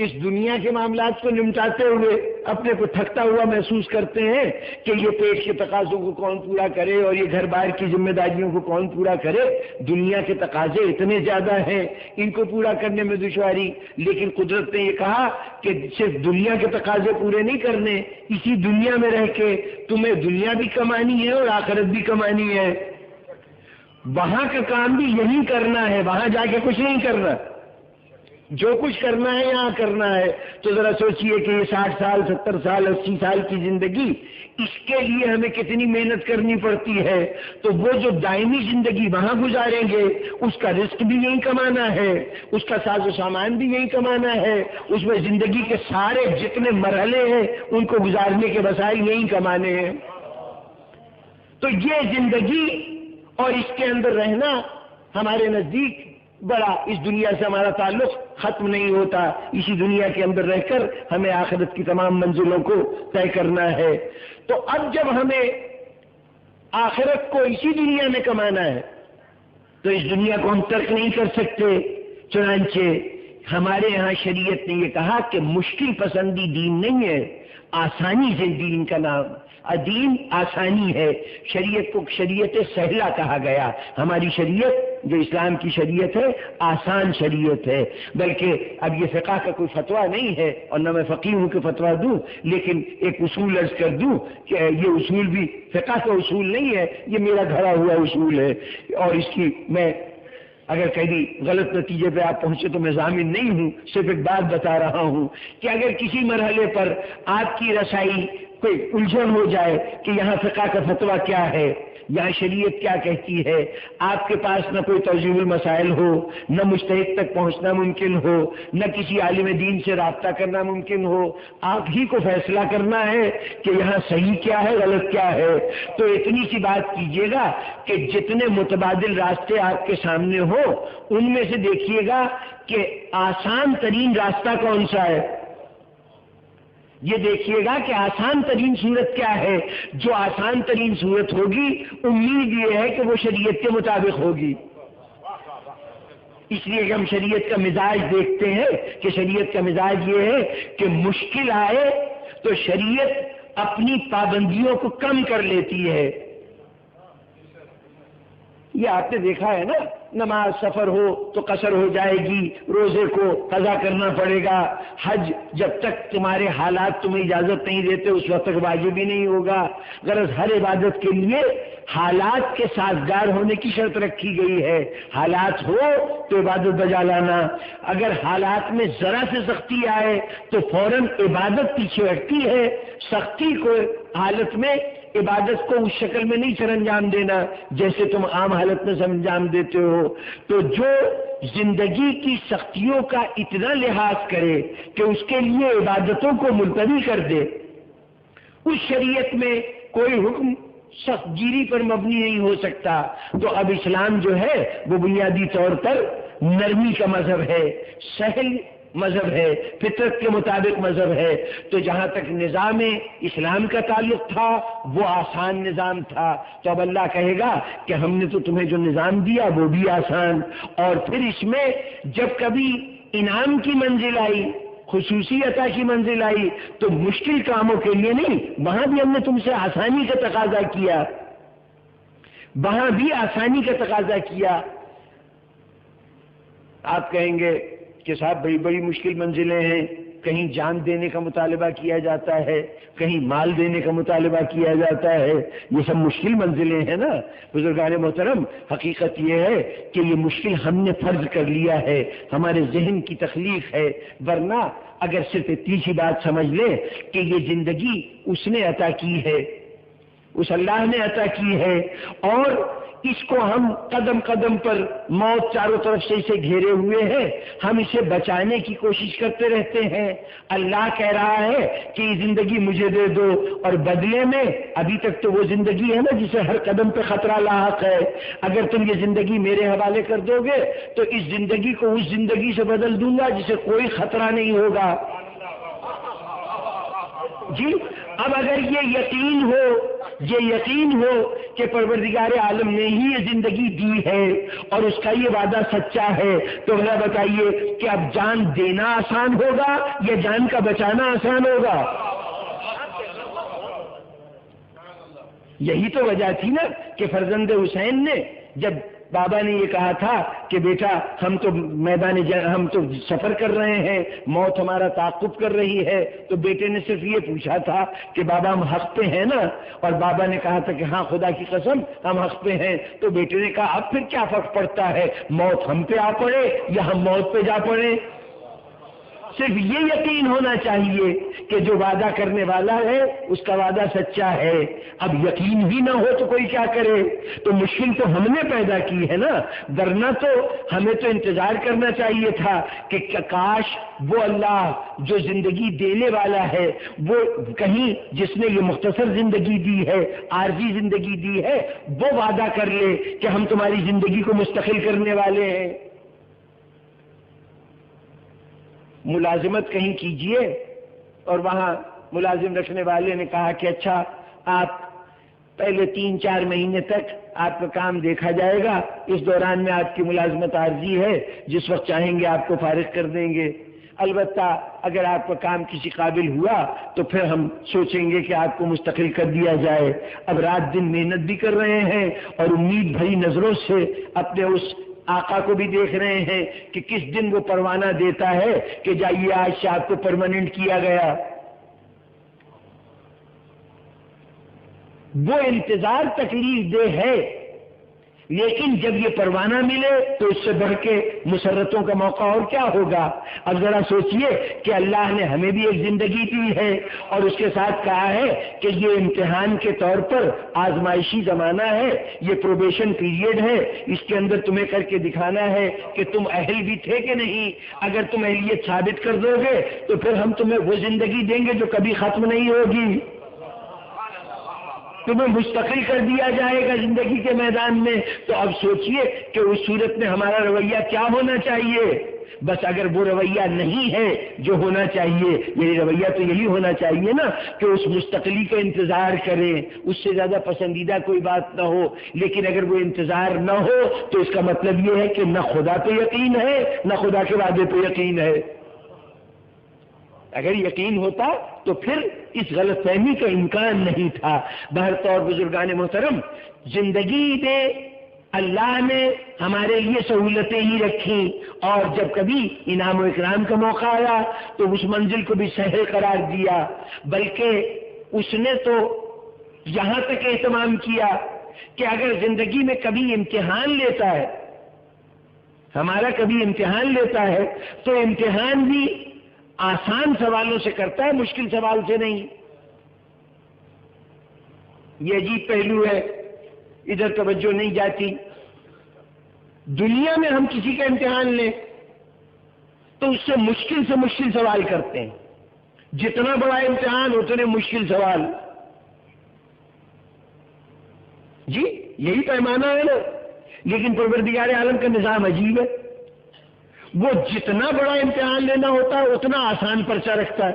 اس دنیا کے معاملات کو نمٹاتے ہوئے اپنے کو تھکتا ہوا محسوس کرتے ہیں کہ یہ پیٹ کے تقاضوں کو کون پورا کرے اور یہ گھر بار کی ذمہ داریوں کو کون پورا کرے۔ دنیا کے تقاضے اتنے زیادہ ہیں، ان کو پورا کرنے میں دشواری۔ لیکن قدرت نے یہ کہا کہ صرف دنیا کے تقاضے پورے نہیں کرنے، اسی دنیا میں رہ کے تمہیں دنیا بھی کمانی ہے اور آخرت بھی کمانی ہے۔ وہاں کا کام بھی یہی کرنا ہے، وہاں جا کے کچھ نہیں کرنا۔ جو کچھ کرنا ہے یہاں کرنا ہے۔ تو ذرا سوچئے کہ یہ 60 سال 70 سال 80 سال کی زندگی، اس کے لیے ہمیں کتنی محنت کرنی پڑتی ہے۔ تو وہ جو دائمی زندگی وہاں گزاریں گے اس کا رزق بھی یہی کمانا ہے، اس کا ساز و سامان بھی یہی کمانا ہے، اس میں زندگی کے سارے جتنے مرحلے ہیں ان کو گزارنے کے وسائل یہی کمانے ہیں۔ تو یہ زندگی اور اس کے اندر رہنا ہمارے نزدیک بڑا، اس دنیا سے ہمارا تعلق ختم نہیں ہوتا، اسی دنیا کے اندر رہ کر ہمیں آخرت کی تمام منزلوں کو طے کرنا ہے۔ تو اب جب ہمیں آخرت کو اسی دنیا میں کمانا ہے تو اس دنیا کو ہم ترک نہیں کر سکتے۔ چنانچہ ہمارے ہاں شریعت نے یہ کہا کہ مشکل پسندی دین نہیں ہے، آسانی سے دین کا نام، دین آسانی ہے، شریعت کو شریعت سہلا کہا گیا. ہماری شریعت جو اسلام کی شریعت ہے آسان شریعت ہے. بلکہ اب یہ فقہ کا کوئی فتویٰ نہیں ہے اور نہ میں فقیہ ہوں کہ فتویٰ دوں، لیکن ایک اصول عرض کر دوں کہ یہ اصول بھی فقہ کا اصول نہیں ہے، یہ میرا گھڑا ہوا اصول ہے. اور اس کی میں اگر کہیں غلط نتیجے پہ آپ پہنچے تو میں ضامن نہیں ہوں، صرف ایک بات بتا رہا ہوں کہ اگر کسی مرحلے پر آپ کی رسائی کوئی الجھن ہو جائے کہ یہاں فقہ کا فتویٰ کیا ہے، یہاں شریعت کیا کہتی ہے، آپ کے پاس نہ کوئی توضیح المسائل ہو، نہ مجتہد تک پہنچنا ممکن ہو، نہ کسی عالم دین سے رابطہ کرنا ممکن ہو، آپ ہی کو فیصلہ کرنا ہے کہ یہاں صحیح کیا ہے غلط کیا ہے، تو اتنی سی بات کیجیے گا کہ جتنے متبادل راستے آپ کے سامنے ہو ان میں سے دیکھیے گا کہ آسان ترین راستہ کون سا ہے. یہ دیکھیے گا کہ آسان ترین صورت کیا ہے. جو آسان ترین صورت ہوگی امید یہ ہے کہ وہ شریعت کے مطابق ہوگی. اس لیے کہ ہم شریعت کا مزاج دیکھتے ہیں کہ شریعت کا مزاج یہ ہے کہ مشکل آئے تو شریعت اپنی پابندیوں کو کم کر لیتی ہے. یہ آپ نے دیکھا ہے نا، نماز سفر ہو تو قصر ہو جائے گی، روزے کو قضا کرنا پڑے گا، حج جب تک تمہارے حالات تمہیں اجازت نہیں دیتے اس وقت تک واجب ہی نہیں ہوگا. غرض ہر عبادت کے لیے حالات کے سازگار ہونے کی شرط رکھی گئی ہے. حالات ہو تو عبادت بجا لانا، اگر حالات میں ذرا سے سختی آئے تو فوراً عبادت پیچھے ہٹتی ہے. سختی کو حالت میں عبادت کو اس شکل میں نہیں سر انجام دینا جیسے تم عام حالت میں سر انجام دیتے ہو. تو جو زندگی کی سختیوں کا اتنا لحاظ کرے کہ اس کے لیے عبادتوں کو ملتوی کر دے، اس شریعت میں کوئی حکم سخت گیری پر مبنی نہیں ہو سکتا. تو اب اسلام جو ہے وہ بنیادی طور پر نرمی کا مذہب ہے، سہل مذہب ہے، فطرت کے مطابق مذہب ہے. تو جہاں تک نظام اسلام کا تعلق تھا وہ آسان نظام تھا. تو اب اللہ کہے گا کہ ہم نے تو تمہیں جو نظام دیا وہ بھی آسان، اور پھر اس میں جب کبھی انعام کی منزل آئی، خصوصی عطا کی منزل آئی، تو مشکل کاموں کے لیے نہیں، وہاں بھی ہم نے تم سے آسانی کا تقاضا کیا، وہاں بھی آسانی کا تقاضا کیا. آپ کہیں گے کہ صاحب بڑی بڑی مشکل منزلیں ہیں، کہیں جان دینے کا مطالبہ کیا جاتا ہے، کہیں مال دینے کا مطالبہ کیا جاتا ہے، یہ سب مشکل منزلیں ہیں نا. بزرگان محترم، حقیقت یہ ہے کہ یہ مشکل ہم نے فرض کر لیا ہے، ہمارے ذہن کی تخلیق ہے. ورنہ اگر صرف اتنی سی بات سمجھ لیں کہ یہ زندگی اس نے عطا کی ہے، اس اللہ نے عطا کی ہے، اور اس کو ہم قدم قدم پر موت چاروں طرف سے اسے گھیرے ہوئے ہیں، ہم اسے بچانے کی کوشش کرتے رہتے ہیں. اللہ کہہ رہا ہے کہ یہ زندگی مجھے دے دو، اور بدلے میں ابھی تک تو وہ زندگی ہے نا جسے ہر قدم پہ خطرہ لاحق ہے. اگر تم یہ زندگی میرے حوالے کر دو گے تو اس زندگی کو اس زندگی سے بدل دوں گا جسے کوئی خطرہ نہیں ہوگا. جی اب اگر یہ یقین ہو کہ پروردگار عالم نے ہی یہ زندگی دی ہے اور اس کا یہ وعدہ سچا ہے، تو ذرا بتائیے کہ اب جان دینا آسان ہوگا یا جان کا بچانا آسان ہوگا؟ یہی تو وجہ تھی نا کہ فرزند حسین نے جب بابا نے یہ کہا تھا کہ بیٹا ہم تو ہم تو سفر کر رہے ہیں، موت ہمارا تعاقب کر رہی ہے، تو بیٹے نے صرف یہ پوچھا تھا کہ بابا ہم حق پہ ہیں نا؟ اور بابا نے کہا تھا کہ ہاں خدا کی قسم ہم حق پہ ہیں. تو بیٹے نے کہا اب پھر کیا فرق پڑتا ہے، موت ہم پہ آ پڑے یا ہم موت پہ جا پڑے؟ صرف یہ یقین ہونا چاہیے کہ جو وعدہ کرنے والا ہے اس کا وعدہ سچا ہے. اب یقین ہی نہ ہو تو کوئی کیا کرے؟ تو مشکل تو ہم نے پیدا کی ہے نا، ورنہ تو ہمیں تو انتظار کرنا چاہیے تھا کہ کاش وہ اللہ جو زندگی دینے والا ہے، وہ کہیں جس نے یہ مختصر زندگی دی ہے، عارضی زندگی دی ہے، وہ وعدہ کر لے کہ ہم تمہاری زندگی کو مستقل کرنے والے ہیں. ملازمت کہیں کیجئے اور وہاں ملازم رکھنے والے نے کہا کہ اچھا آپ پہلے 3-4 مہینے تک آپ کا کام دیکھا جائے گا، اس دوران میں آپ کی ملازمت عارضی ہے، جس وقت چاہیں گے آپ کو فارغ کر دیں گے. البتہ اگر آپ کا کام کسی قابل ہوا تو پھر ہم سوچیں گے کہ آپ کو مستقل کر دیا جائے. اب رات دن محنت بھی کر رہے ہیں اور امید بھری نظروں سے اپنے اس آقا کو بھی دیکھ رہے ہیں کہ کس دن وہ پروانہ دیتا ہے کہ جائیے آج سے آپ کو پرماننٹ کیا گیا. وہ انتظار تکلیف دہ ہے، لیکن جب یہ پروانہ ملے تو اس سے بڑھ کے مسرتوں کا موقع اور کیا ہوگا. اب ذرا سوچئے کہ اللہ نے ہمیں بھی ایک زندگی دی ہے اور اس کے ساتھ کہا ہے کہ یہ امتحان کے طور پر آزمائشی زمانہ ہے، یہ پروبیشن پیریڈ ہے، اس کے اندر تمہیں کر کے دکھانا ہے کہ تم اہل بھی تھے کہ نہیں. اگر تم اہلیت ثابت کر دو گے تو پھر ہم تمہیں وہ زندگی دیں گے جو کبھی ختم نہیں ہوگی. تمہیں مستقل کر دیا جائے گا زندگی کے میدان میں. تو اب سوچئے کہ اس صورت میں ہمارا رویہ کیا ہونا چاہیے. بس اگر وہ رویہ نہیں ہے جو ہونا چاہیے، یعنی رویہ تو یہی ہونا چاہیے نا کہ اس مستقلی کا انتظار کریں، اس سے زیادہ پسندیدہ کوئی بات نہ ہو. لیکن اگر وہ انتظار نہ ہو تو اس کا مطلب یہ ہے کہ نہ خدا پہ یقین ہے نہ خدا کے وعدے پہ یقین ہے. اگر یقین ہوتا تو پھر اس غلط فہمی کا امکان نہیں تھا. بہرطور بزرگان محترم، زندگی میں اللہ نے ہمارے لیے سہولتیں ہی رکھیں، اور جب کبھی انعام و اکرام کا موقع آیا تو اس منزل کو بھی سہل قرار دیا. بلکہ اس نے تو یہاں تک اہتمام کیا کہ اگر زندگی میں کبھی امتحان لیتا ہے، ہمارا کبھی امتحان لیتا ہے، تو امتحان بھی آسان سوالوں سے کرتا ہے، مشکل سوال سے نہیں. یہ عجیب پہلو ہے، ادھر توجہ نہیں جاتی. دنیا میں ہم کسی کا امتحان لیں تو اس سے مشکل سوال کرتے ہیں. جتنا بڑا امتحان اتنے مشکل سوال. جی یہی پیمانہ ہے نا. لیکن پروردگار عالم کا نظام عجیب ہے. وہ جتنا بڑا امتحان لینا ہوتا ہے اتنا آسان پرچہ رکھتا ہے.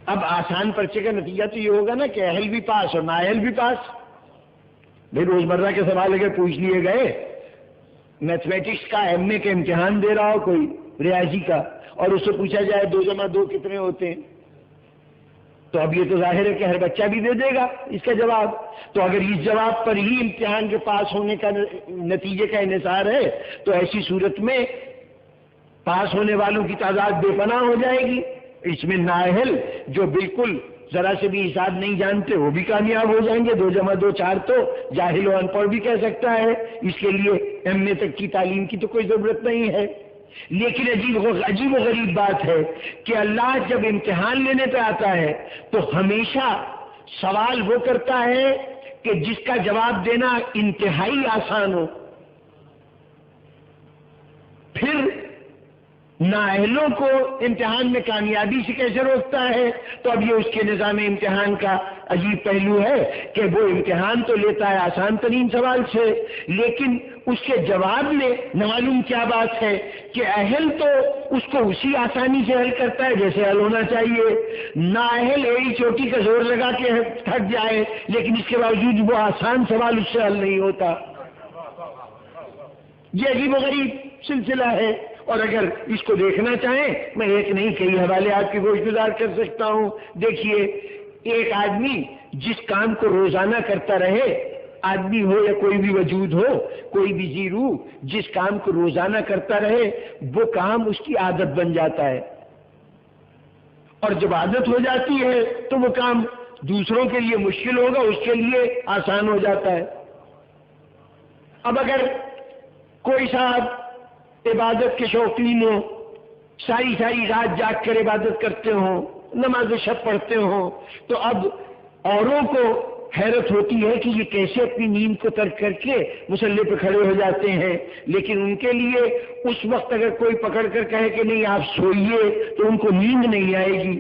اب آسان پرچے کا نتیجہ تو یہ ہوگا نا کہ اہل بھی پاس اور نااہل بھی پاس. بھائی روزمرہ کے سوال اگر پوچھ لیے گئے، میتھمیٹکس کا ایم اے کا امتحان دے رہا ہو کوئی ریاضی کا، اور اس سے پوچھا جائے 2 × 2 کتنے ہوتے ہیں، تو اب یہ تو ظاہر ہے کہ ہر بچہ بھی دے دے گا اس کا جواب. تو اگر اس جواب پر ہی امتحان کے پاس ہونے کا نتیجے کا انحصار ہے تو ایسی صورت میں پاس ہونے والوں کی تعداد بے پناہ ہو جائے گی. اس میں نااہل جو بالکل ذرا سے بھی حساب نہیں جانتے وہ بھی کامیاب ہو جائیں گے. 2 × 2 4 تو جاہل و ان پڑھ بھی کہہ سکتا ہے. اس کے لیے ایم اے تک کی تعلیم کی تو کوئی ضرورت نہیں ہے. لیکن عجیب و غریب بات ہے کہ اللہ جب امتحان لینے پہ آتا ہے تو ہمیشہ سوال وہ کرتا ہے کہ جس کا جواب دینا انتہائی آسان ہو. پھر نااہلوں کو امتحان میں کامیابی سے کیسے روکتا ہے؟ تو اب یہ اس کے نظام امتحان کا عجیب پہلو ہے کہ وہ امتحان تو لیتا ہے آسان ترین سوال سے، لیکن اس کے جواب میں نہ معلوم کیا بات ہے کہ اہل تو اس کو اسی آسانی سے حل کرتا ہے جیسے حل ہونا چاہیے. نااہل ایڑی چوٹی کا زور لگا کے تھک جائے لیکن اس کے باوجود وہ آسان سوال اس سے حل نہیں ہوتا. یہ عجیب و غریب سلسلہ ہے. اور اگر اس کو دیکھنا چاہیں، میں ایک نہیں کئی حوالے آپ کی گوش گزار کر سکتا ہوں. دیکھیے، ایک آدمی جس کام کو روزانہ کرتا رہے، آدمی ہو یا کوئی بھی وجود ہو، کوئی بھی جی روح جس کام کو روزانہ کرتا رہے وہ کام اس کی عادت بن جاتا ہے، اور جب عادت ہو جاتی ہے تو وہ کام دوسروں کے لیے مشکل ہوگا، اس کے لیے آسان ہو جاتا ہے. اب اگر کوئی صاحب عبادت کے شوقین ہو، ساری رات جاگ کر عبادت کرتے ہوں، نماز شب پڑھتے ہوں، تو اب اوروں کو حیرت ہوتی ہے کہ یہ کیسے اپنی نیند کو ترک کر کے مصلی پہ کھڑے ہو جاتے ہیں. لیکن ان کے لیے اس وقت اگر کوئی پکڑ کر کہے کہ نہیں آپ سوئیے تو ان کو نیند نہیں آئے گی.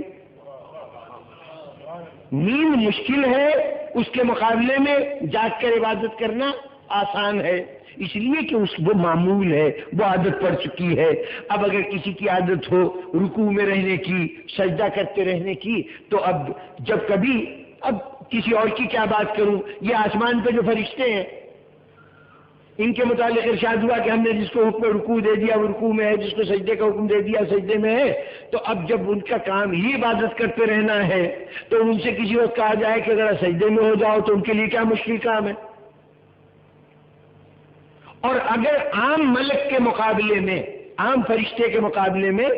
نیند مشکل ہے، اس کے مقابلے میں جاگ کر عبادت کرنا آسان ہے، اس لیے کہ وہ معمول ہے، وہ عادت پڑ چکی ہے. اب اگر کسی کی عادت ہو رکوع میں رہنے کی، سجدہ کرتے رہنے کی، تو اب جب کبھی، اب کسی اور کی کیا بات کروں، یہ آسمان پہ جو فرشتے ہیں ان کے متعلق ارشاد ہوا کہ ہم نے جس کو حکم رکوع دے دیا وہ رکوع میں ہے، جس کو سجدے کا حکم دے دیا سجدے میں ہے۔ تو اب جب ان کا کام ہی عبادت کرتے رہنا ہے تو ان سے کسی وقت کہا جائے کہ ذرا سجدے میں ہو جاؤ تو ان کے لیے کیا مشکل کام ہے۔ اور اگر عام ملک کے مقابلے میں، عام فرشتے کے مقابلے میں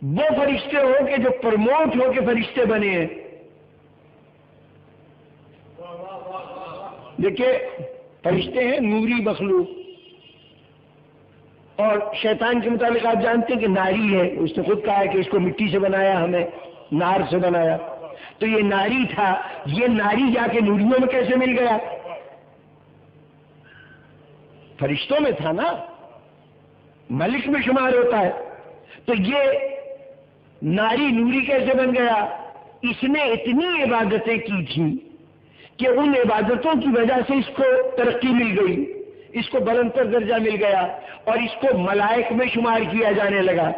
وہ فرشتے ہو کہ جو پرموٹ ہو کے فرشتے بنے ہیں، دیکھیے فرشتے ہیں نوری مخلوق، اور شیطان کے متعلق آپ جانتے ہیں کہ ناری ہے، اس نے خود کہا ہے کہ اس کو مٹی سے بنایا، ہمیں نار سے بنایا، تو یہ ناری تھا، یہ ناری جا کے نوریوں میں کیسے مل گیا؟ فرشتوں میں تھا نا، ملک میں شمار ہوتا ہے، تو یہ ناری نوری کیسے بن گیا؟ اس نے اتنی عبادتیں کی تھی کہ ان عبادتوں کی وجہ سے اس کو ترقی مل گئی، اس کو بلند تر درجہ مل گیا اور اس کو ملائک میں شمار کیا جانے لگا۔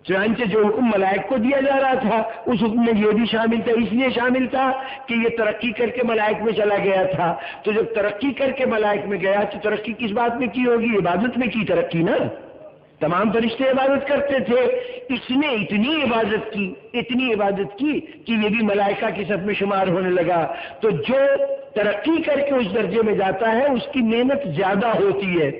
چنانچہ جو حکم ملائک کو دیا جا رہا تھا اس حکم میں یہ بھی شامل تھا، اس لیے شامل تھا کہ یہ ترقی کر کے ملائک میں چلا گیا تھا۔ تو جب ترقی کر کے ملائک میں گیا تو ترقی کس بات میں کی ہوگی؟ عبادت میں کی ترقی نا، تمام فرشتے عبادت کرتے تھے، اس نے اتنی عبادت کی کہ یہ بھی ملائکہ کی صف میں شمار ہونے لگا۔ تو جو ترقی کر کے اس درجے میں جاتا ہے اس کی محنت زیادہ ہوتی ہے،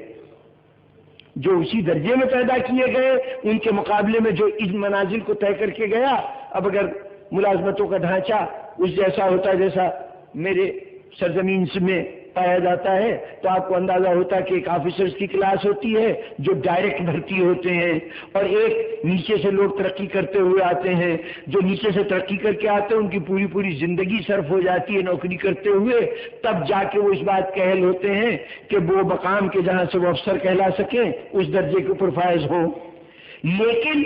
جو اسی درجے میں پیدا کیے گئے ان کے مقابلے میں جو اس منازل کو طے کر کے گیا۔ اب اگر ملازمتوں کا ڈھانچہ اس جیسا ہوتا ہے جیسا میرے سرزمین میں پایا جاتا ہے تو آپ کو اندازہ ہوتا ہے کہ ایک آفیسرز کی کلاس ہوتی ہے جو ڈائریکٹ بھرتی ہوتے ہیں، اور ایک نیچے سے لوگ ترقی کرتے ہوئے آتے ہیں، جو نیچے سے ترقی کر کے آتے ہیں ان کی پوری زندگی صرف ہو جاتی ہے نوکری کرتے ہوئے، تب جا کے وہ اس بات کے اہل ہوتے ہیں کہ وہ مقام کے جہاں سے وہ افسر کہلا سکیں اس درجے کے اوپر فائز ہوں۔ لیکن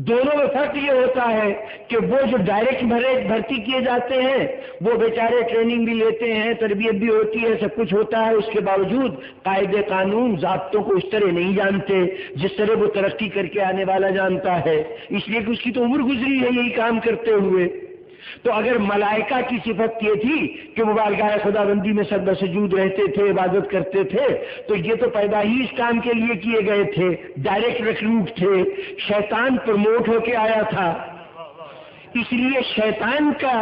دونوں میں فرق یہ ہوتا ہے کہ وہ جو ڈائریکٹ بھرتی کیے جاتے ہیں وہ بیچارے ٹریننگ بھی لیتے ہیں، تربیت بھی ہوتی ہے، سب کچھ ہوتا ہے، اس کے باوجود قاعدے قانون ضابطوں کو اس طرح نہیں جانتے جس طرح وہ ترقی کر کے آنے والا جانتا ہے، اس لیے کہ اس کی تو عمر گزری ہے یہی کام کرتے ہوئے۔ تو اگر ملائکہ کی صفت یہ تھی کہ وہ بارگاہ خدا بندی میں سجدہ سجود رہتے تھے، عبادت کرتے تھے، تو یہ تو پیدا ہی اس کام کے لیے کیے گئے تھے، ڈائریکٹ ریکروٹ تھے، شیطان پروموٹ ہو کے آیا تھا، اس لیے شیطان کا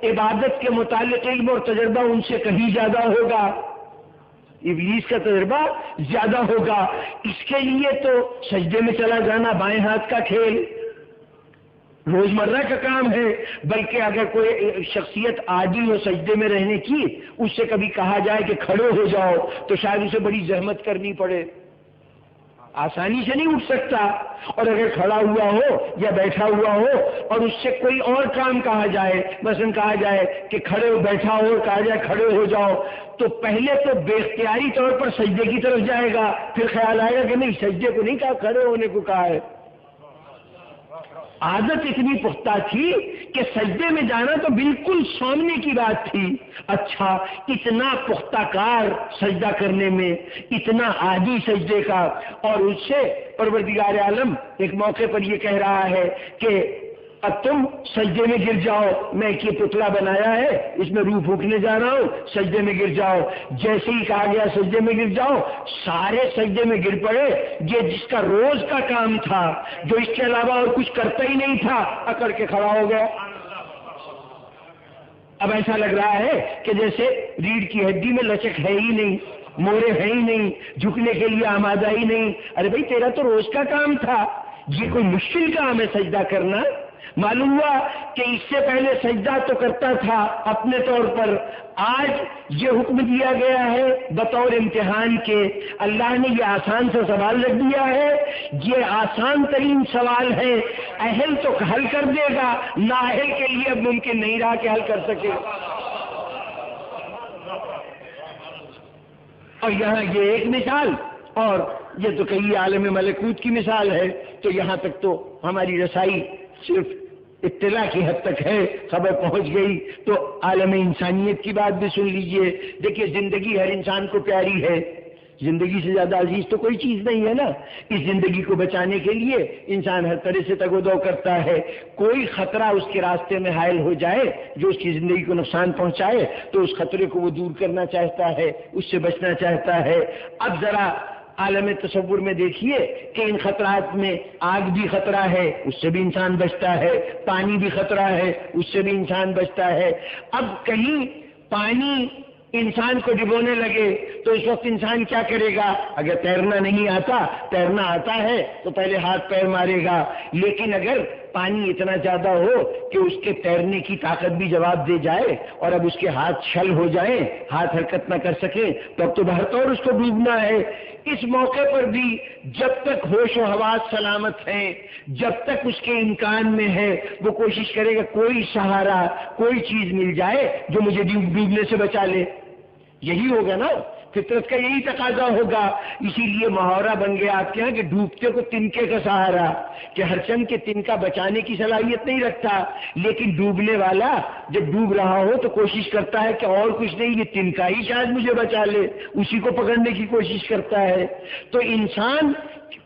عبادت کے متعلق علم اور تجربہ ان سے کہیں زیادہ ہوگا، ابلیس کا تجربہ زیادہ ہوگا۔ اس کے لیے تو سجدے میں چلا جانا بائیں ہاتھ کا کھیل روزمرہ کا کام ہے، بلکہ اگر کوئی شخصیت عادی ہو سجدے میں رہنے کی، اس سے کبھی کہا جائے کہ کھڑے ہو جاؤ تو شاید اسے بڑی زحمت کرنی پڑے، آسانی سے نہیں اٹھ سکتا، اور اگر کھڑا ہوا ہو یا بیٹھا ہوا ہو اور اس سے کوئی اور کام کہا جائے، مثلا کہا جائے کہ کھڑے ہو، بیٹھا ہو کہا جائے کھڑے ہو جاؤ، تو پہلے تو بے اختیاری طور پر سجدے کی طرف جائے گا، پھر خیال آئے گا کہ نہیں سجدے کو نہیں کہا، کھڑے ہونے کو کہا ہے۔ عادت اتنی پختہ تھی کہ سجدے میں جانا تو بالکل سامنے کی بات تھی۔ اچھا، اتنا پختہ کار سجدہ کرنے میں، اتنا عادی سجدے کا، اور اس سے پروردگار عالم ایک موقع پر یہ کہہ رہا ہے کہ اب تم سجدے میں گر جاؤ، میں ایک یہ پتلا بنایا ہے اس میں روح پھونکنے جا رہا ہوں، سجدے میں گر جاؤ۔ جیسے ہی کہا گیا سجدے میں گر جاؤ، سارے سجدے میں گر پڑے۔ یہ جس کا روز کا کام تھا، جو اس کے علاوہ اور کچھ کرتا ہی نہیں تھا، اکڑ کے کھڑا ہو گیا۔ اب ایسا لگ رہا ہے کہ جیسے ریڑھ کی ہڈی میں لچک ہے ہی نہیں، مورے ہیں ہی نہیں، جھکنے کے لیے آمادہ ہی نہیں۔ ارے بھائی تیرا تو روز کا کام تھا، یہ کوئی مشکل کام ہے سجدہ کرنا؟ معلوم ہوا کہ اس سے پہلے سجدہ تو کرتا تھا اپنے طور پر، آج یہ حکم دیا گیا ہے بطور امتحان کے، اللہ نے یہ آسان سا سوال رکھ دیا ہے، یہ آسان ترین سوال ہے، اہل تو حل کر دے گا، نااہل کے لیے اب ممکن نہیں رہا کہ حل کر سکے۔ اور یہاں یہ ایک مثال، اور یہ تو کئی عالم ملکوت کی مثال ہے، تو یہاں تک تو ہماری رسائی صرف اطلاع کی حد تک ہے، خبر پہنچ گئی تو عالم انسانیت کی بات بھی سن لیجئے۔ دیکھیے زندگی ہر انسان کو پیاری ہے، زندگی سے زیادہ عزیز تو کوئی چیز نہیں ہے نا. اس زندگی کو بچانے کے لیے انسان ہر طرح سے تگ و دو کرتا ہے. کوئی خطرہ اس کے راستے میں حائل ہو جائے جو اس کی زندگی کو نقصان پہنچائے تو اس خطرے کو وہ دور کرنا چاہتا ہے, اس سے بچنا چاہتا ہے. اب ذرا عالم تصور میں دیکھیے کہ ان خطرات میں آگ بھی خطرہ ہے, اس سے بھی انسان بچتا ہے, پانی بھی خطرہ ہے, اس سے بھی انسان بچتا ہے. اب کہیں پانی انسان کو ڈبونے لگے تو اس وقت انسان کیا کرے گا؟ اگر تیرنا نہیں آتا, تیرنا آتا ہے تو پہلے ہاتھ پیر مارے گا, لیکن اگر پانی اتنا زیادہ ہو کہ اس کے تیرنے کی طاقت بھی جواب دے جائے اور اب اس کے ہاتھ چھل ہو جائیں, ہاتھ حرکت نہ کر سکے, تو اب تو بہرطور اس کو ڈوبنا ہے. اس موقع پر بھی جب تک ہوش و حواس سلامت ہیں, جب تک اس کے امکان میں ہے, وہ کوشش کرے گا کوئی سہارا, کوئی چیز مل جائے جو مجھے ڈوبنے سے بچا لے. یہی ہوگا نا, فطرت کا یہی تقاضا ہوگا. اسی لیے محاورہ بن گیا آپ کے یہاں کہ ڈوبتے کو تنکے کا سہارا, کہ ہر چند کے تنکا بچانے کی صلاحیت نہیں رکھتا, لیکن ڈوبنے والا جب ڈوب رہا ہو تو کوشش کرتا ہے کہ اور کچھ نہیں, یہ تنکا ہی شاید مجھے بچا لے, اسی کو پکڑنے کی کوشش کرتا ہے. تو انسان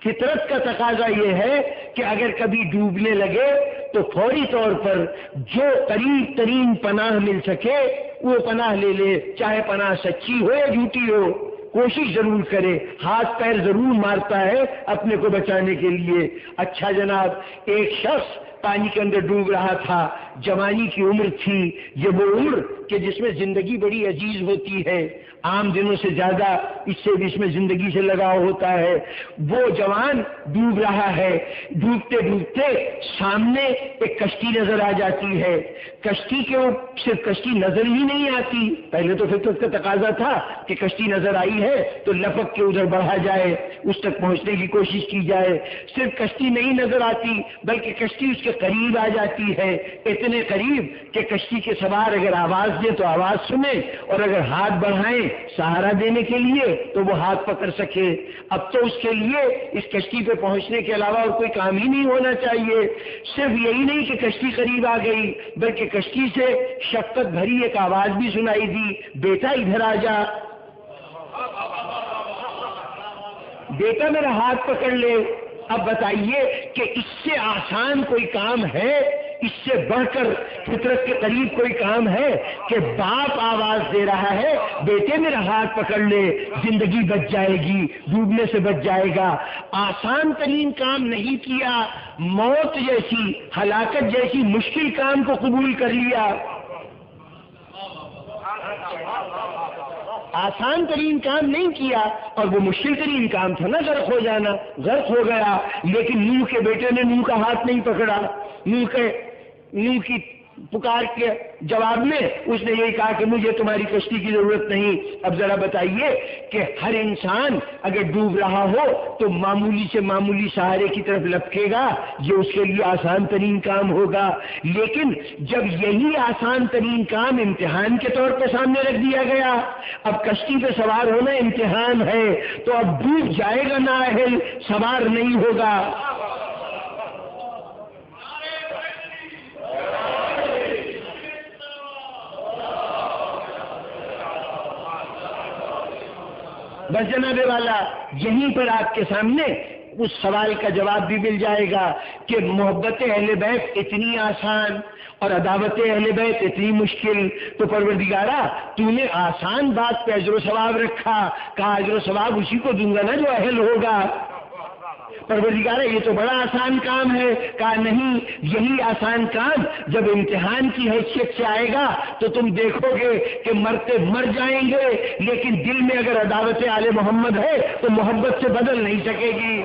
فطرت کا تقاضا یہ ہے کہ اگر کبھی ڈوبنے لگے تو فوری طور پر جو قریب ترین پناہ مل سکے وہ پناہ لے لے, چاہے پناہ سچی ہو یا جھوٹی ہو, کوشش ضرور کرے, ہاتھ پیر ضرور مارتا ہے اپنے کو بچانے کے لیے. اچھا جناب, ایک شخص پانی کے اندر ڈوب رہا تھا, جوانی کی عمر تھی, یہ وہ عمر کہ جس میں زندگی بڑی عزیز ہوتی ہے, عام دنوں سے زیادہ اس سے بھی اس میں زندگی سے لگاؤ ہوتا ہے. وہ جوان ڈوب رہا ہے, ڈوبتے ڈوبتے سامنے ایک کشتی نظر آ جاتی ہے. کشتی کے صرف کشتی نظر ہی نہیں آتی, پہلے تو فطرت کا تقاضا تھا کہ کشتی نظر آئی ہے تو لپک کے ادھر بڑھا جائے, اس تک پہنچنے کی کوشش کی جائے. صرف کشتی نہیں نظر آتی بلکہ کشتی اس کے قریب آ جاتی ہے, اتنے قریب کہ کشتی کے سوار اگر آواز دے تو آواز سنے, اور اگر ہاتھ بڑھائیں سہارا دینے کے لیے تو وہ ہاتھ پکڑ سکے. اب تو اس کے لیے اس کشتی پہ پہنچنے کے علاوہ اور کوئی کام ہی نہیں ہونا چاہیے. صرف یہی نہیں کہ کشتی قریب آ گئی بلکہ کشتی سے شفقت بھری ایک آواز بھی سنائی دی, بیٹا ادھر آ جا, بیٹا میرا ہاتھ پکڑ لے. اب بتائیے کہ اس سے آسان کوئی کام ہے, اس سے بڑھ کر فطرت کے قریب کوئی کام ہے کہ باپ آواز دے رہا ہے بیٹے میرا ہاتھ پکڑ لے, زندگی بچ جائے گی, ڈوبنے سے بچ جائے گا. آسان ترین کام نہیں کیا, موت جیسی, ہلاکت جیسی مشکل کام کو قبول کر لیا. آسان ترین کام نہیں کیا, اور وہ مشکل ترین کام تھا نا غرق ہو جانا, غرق ہو گیا. لیکن نوح کے بیٹے نے نوح کا ہاتھ نہیں پکڑا. نوح کی پکار کے جواب میں اس نے یہی کہا کہ مجھے تمہاری کشتی کی ضرورت نہیں. اب ذرا بتائیے کہ ہر انسان اگر ڈوب رہا ہو تو معمولی سے معمولی سہارے کی طرف لپکے گا, یہ اس کے لیے آسان ترین کام ہوگا. لیکن جب یہی آسان ترین کام امتحان کے طور پہ سامنے رکھ دیا گیا, اب کشتی پہ سوار ہونا امتحان ہے, تو اب ڈوب جائے گا نااہل, سوار نہیں ہوگا. بس جناب والا, یہیں پر آپ کے سامنے اس سوال کا جواب بھی مل جائے گا کہ محبت اہل بیت اتنی آسان اور عداوت اہل بیت اتنی مشکل, تو پروردگارا تو نے آسان بات پہ اجر و ثواب رکھا, کہا اجر و ثواب اسی کو دوں گا نا جو اہل ہوگا. پروردگارا یہ تو بڑا آسان کام ہے, کہا نہیں, یہی آسان کام جب امتحان کی حیثیت سے آئے گا تو تم دیکھو گے کہ مرتے مر جائیں گے, لیکن دل میں اگر عداوت آل محمد ہے تو محبت سے بدل نہیں سکے گی.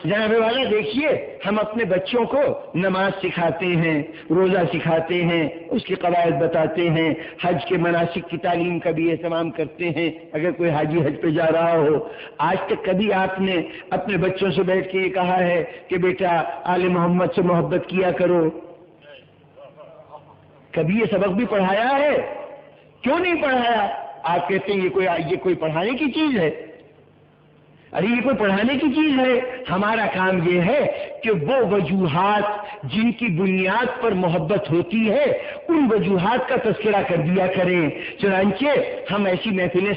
جناب والا دیکھیے, ہم اپنے بچوں کو نماز سکھاتے ہیں, روزہ سکھاتے ہیں, اس کے قواعد بتاتے ہیں, حج کے مناسک کی تعلیم کا بھی اہتمام کرتے ہیں اگر کوئی حاجی حج پہ جا رہا ہو. آج تک کبھی آپ نے اپنے بچوں سے بیٹھ کے یہ کہا ہے کہ بیٹا آل محمد سے محبت کیا کرو؟ کبھی یہ سبق بھی پڑھایا ہے؟ کیوں نہیں پڑھایا؟ آپ کہتے ہیں یہ کوئی پڑھانے کی چیز ہے. ارے یہ کوئی پڑھانے کی چیز ہے؟ ہمارا کام یہ ہے کہ وہ وجوہات جن کی بنیاد پر محبت ہوتی ہے ان وجوہات کا تذکرہ کر دیا کریں۔ چنانچہ ہم ایسی محفلیں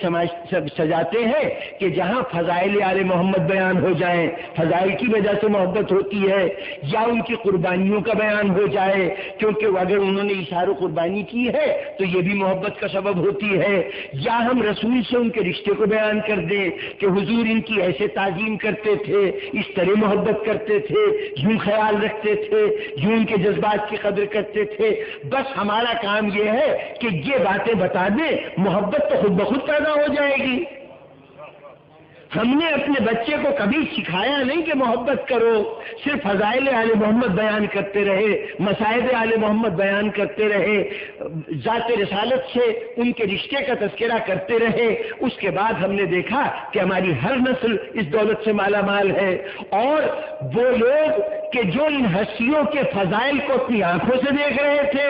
سجاتے ہیں کہ جہاں فضائل آل محمد بیان ہو جائیں، فضائل کی وجہ سے محبت ہوتی ہے، یا ان کی قربانیوں کا بیان ہو جائے، کیونکہ اگر انہوں نے اشار و قربانی کی ہے تو یہ بھی محبت کا سبب ہوتی ہے، یا ہم رسول سے ان کے رشتے کو بیان کر دیں کہ حضور ان کی ایسے تعظیم کرتے تھے، اس طرح محبت کرتے تھے، یوں خیال رکھتے تھے، یوں ان کے جذبات کی قدر کرتے تھے۔ بس ہمارا کام یہ ہے کہ یہ باتیں بتا دیں، محبت تو خود بخود پیدا ہو جائے گی۔ ہم نے اپنے بچے کو کبھی سکھایا نہیں کہ محبت کرو، صرف فضائل آل محمد بیان کرتے رہے، مصائب آل محمد بیان کرتے رہے، ذات رسالت سے ان کے رشتے کا تذکرہ کرتے رہے۔ اس کے بعد ہم نے دیکھا کہ ہماری ہر نسل اس دولت سے مالا مال ہے، اور وہ لوگ کہ جو ان ہستیوں کے فضائل کو اپنی آنکھوں سے دیکھ رہے تھے،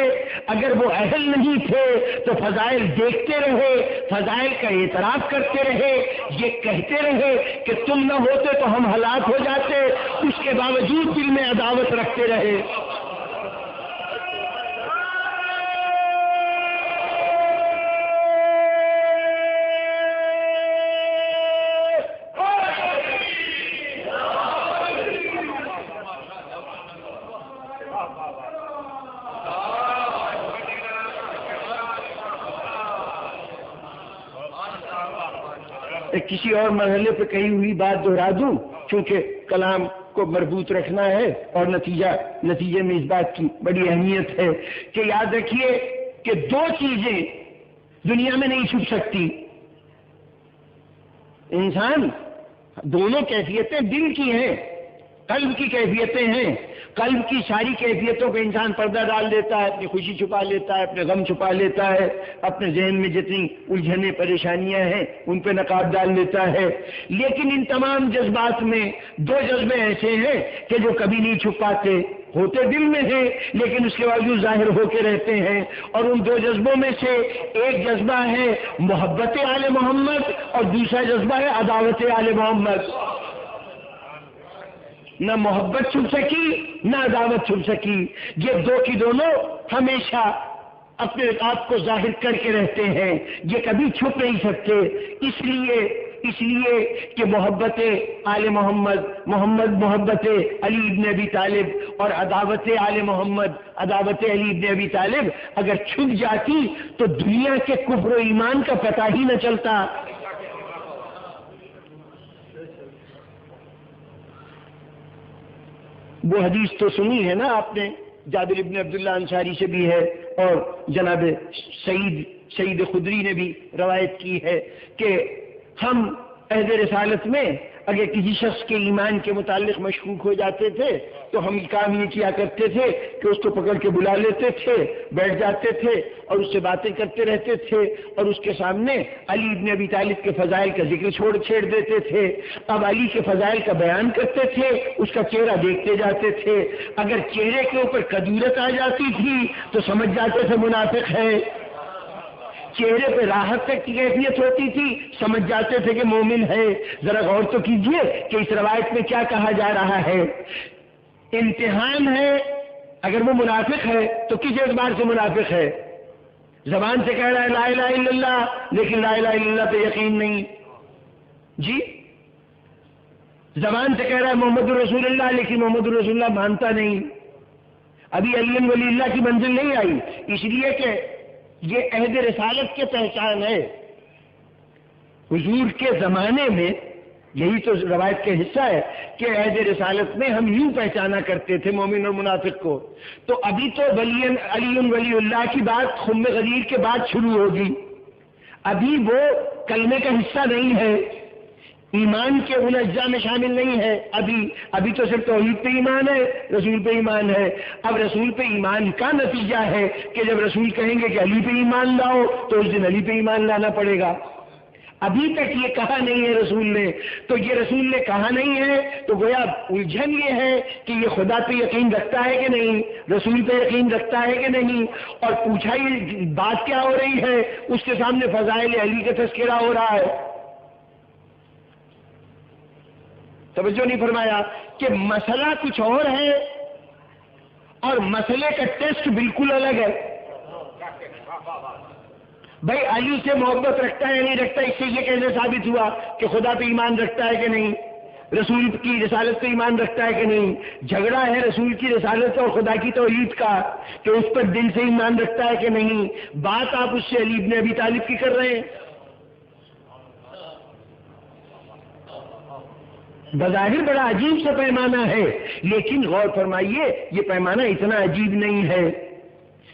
اگر وہ اہل نہیں تھے تو فضائل دیکھتے رہے، فضائل کا اعتراف کرتے رہے، یہ کہتے رہے کہ تم نہ ہوتے تو ہم ہلاک ہو جاتے، اس کے باوجود دل میں عداوت رکھتے رہے۔ کسی اور مرحلے پہ کہی ہوئی بات دہرا دوں، چونکہ کلام کو مربوط رکھنا ہے اور نتیجے میں اس بات کی بڑی اہمیت ہے کہ یاد رکھیے کہ دو چیزیں دنیا میں نہیں چھپ سکتی۔ انسان دونوں کیفیتیں دل کی ہیں، قلب کی کیفیتیں ہیں۔ قلب کی ساری کیفیتوں پہ انسان پردہ ڈال دیتا ہے، اپنی خوشی چھپا لیتا ہے، اپنے غم چھپا لیتا ہے، اپنے ذہن میں جتنی الجھنیں پریشانیاں ہیں ان پہ نقاب ڈال لیتا ہے۔ لیکن ان تمام جذبات میں دو جذبے ایسے ہیں کہ جو کبھی نہیں چھپ پاتے، ہوتے دل میں ہیں لیکن اس کے باوجود ظاہر ہو کے رہتے ہیں، اور ان دو جذبوں میں سے ایک جذبہ ہے محبت آل محمد اور دوسرا جذبہ ہے عداوت آل محمد۔ نہ محبت چھپ سکی نہ عداوت چھپ سکی، یہ دو کی دونوں ہمیشہ اپنے آپ کو ظاہر کر کے رہتے ہیں، یہ کبھی چھپ نہیں سکتے۔ اس لیے کہ محبت آل محمد محبت علی ابن ابی طالب اور عداوت آل محمد عداوت علی ابن ابی طالب اگر چھپ جاتی تو دنیا کے کفر و ایمان کا پتہ ہی نہ چلتا۔ وہ حدیث تو سنی ہے نا آپ نے، جابر ابن عبداللہ انصاری سے بھی ہے اور جناب سعید خدری نے بھی روایت کی ہے کہ ہم عہد رسالت میں اگر کسی شخص کے ایمان کے متعلق مشکوک ہو جاتے تھے تو ہم کام یہ کیا کرتے تھے کہ اس کو پکڑ کے بلا لیتے تھے، بیٹھ جاتے تھے اور اس سے باتیں کرتے رہتے تھے، اور اس کے سامنے علی ابن ابی طالب کے فضائل کا ذکر چھیڑ دیتے تھے۔ اب علی کے فضائل کا بیان کرتے تھے، اس کا چہرہ دیکھتے جاتے تھے، اگر چہرے کے اوپر کدورت آ جاتی تھی تو سمجھ جاتے تھے منافق ہے، چہرے پہ راحت تک کی کیفیت ہوتی تھی سمجھ جاتے تھے کہ مومن ہے۔ ذرا غور تو کیجئے کہ اس روایت میں کیا کہا جا رہا ہے۔ امتحان ہے، اگر وہ منافق ہے تو کس اعتبار سے منافق ہے؟ زبان سے کہہ رہا ہے لا الہ الا اللہ لیکن لا الہ الا اللہ پہ یقین نہیں، جی زبان سے کہہ رہا ہے محمد رسول اللہ لیکن محمد رسول اللہ مانتا نہیں، ابھی علی ولی اللہ کی منزل نہیں آئی، اس لیے کہ یہ عہد رسالت کے پہچان ہے۔ حضور کے زمانے میں یہی تو روایت کا حصہ ہے کہ عہد رسالت میں ہم یوں پہچانا کرتے تھے مومن اور منافق کو، تو ابھی تو علی ولی اللہ کی بات خم غدیر کے بعد شروع ہوگی، ابھی وہ کلمے کا حصہ نہیں ہے، ایمان کے ان اجزاء میں شامل نہیں ہے، ابھی تو صرف توحید پہ ایمان ہے، رسول پہ ایمان ہے۔ اب رسول پہ ایمان کا نتیجہ ہے کہ جب رسول کہیں گے کہ علی پہ ایمان لاؤ تو اس دن علی پہ ایمان لانا پڑے گا۔ ابھی تک یہ کہا نہیں ہے رسول نے، تو یہ رسول نے کہا نہیں ہے تو گویا الجھن یہ ہے کہ یہ خدا پہ یقین رکھتا ہے کہ نہیں، رسول پہ یقین رکھتا ہے کہ نہیں، اور پوچھا یہ بات کیا ہو رہی ہے، اس کے سامنے فضائل علی کا تذکرہ ہو رہا ہے۔ توجہ نہیں فرمایا کہ مسئلہ کچھ اور ہے اور مسئلے کا ٹیسٹ بالکل الگ ہے. بھائی علی سے محبت رکھتا ہے یا نہیں رکھتا، اس سے یہ کیسے ثابت ہوا کہ خدا پہ ایمان رکھتا ہے کہ نہیں، رسول کی رسالت پہ ایمان رکھتا ہے کہ نہیں؟ جھگڑا ہے رسول کی رسالت اور خدا کی توحید کا کہ اس پر دل سے ایمان رکھتا ہے کہ نہیں. بات آپ اس سے علی بن ابی طالب کی کر رہے ہیں. بظاہر بڑا عجیب سا پیمانہ ہے، لیکن غور فرمائیے یہ پیمانہ اتنا عجیب نہیں ہے،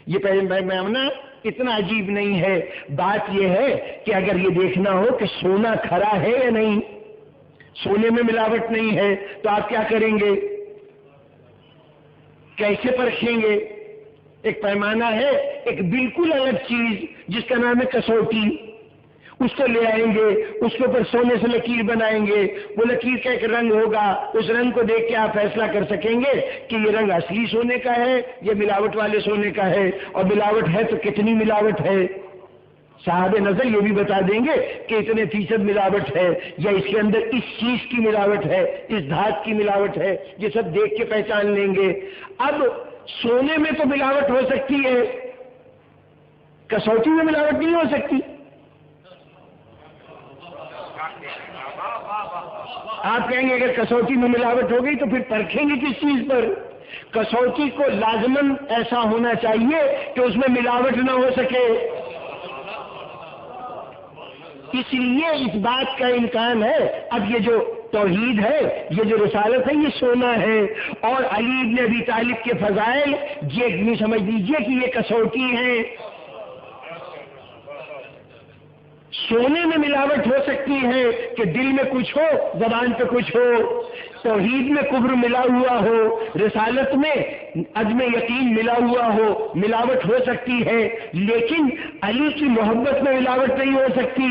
یہ پیمانہ اتنا عجیب نہیں ہے. بات یہ ہے کہ اگر یہ دیکھنا ہو کہ سونا کھرا ہے یا نہیں، سونے میں ملاوٹ نہیں ہے، تو آپ کیا کریں گے؟ کیسے پرکھیں گے؟ ایک پیمانہ ہے، ایک بالکل الگ چیز جس کا نام ہے کسوٹی، اس کو لے آئیں گے، اس کے اوپر سونے سے لکیر بنائیں گے، وہ لکیر کا ایک رنگ ہوگا، اس رنگ کو دیکھ کے آپ فیصلہ کر سکیں گے کہ یہ رنگ اصلی سونے کا ہے یا ملاوٹ والے سونے کا ہے، اور ملاوٹ ہے تو کتنی ملاوٹ ہے. صاحب نظر یہ بھی بتا دیں گے کہ اتنے فیصد ملاوٹ ہے، یا اس کے اندر اس چیز کی ملاوٹ ہے، اس دھات کی ملاوٹ ہے، یہ سب دیکھ کے پہچان لیں گے. اب سونے میں تو ملاوٹ ہو سکتی ہے، کسوٹی میں ملاوٹ نہیں ہو سکتی. آپ کہیں گے اگر کسوٹی میں ملاوٹ ہو گئی تو پھر پرکھیں گے کس چیز پر؟ کسوٹی کو لازماً ایسا ہونا چاہیے کہ اس میں ملاوٹ نہ ہو سکے. اس لیے اس بات کا امکان ہے. اب یہ جو توحید ہے، یہ جو رسالت ہے، یہ سونا ہے، اور علی بن ابی طالب کے فضائل یہ نہیں سمجھ لیجیے کہ یہ کسوٹی ہے. سونے میں ملاوٹ ہو سکتی ہے کہ دل میں کچھ ہو، زبان پہ کچھ ہو، توحید میں کفر ملا ہوا ہو، رسالت میں عدم یقین ملا ہوا ہو، ملاوٹ ہو سکتی ہے، لیکن علی کی محبت میں ملاوٹ نہیں ہو سکتی.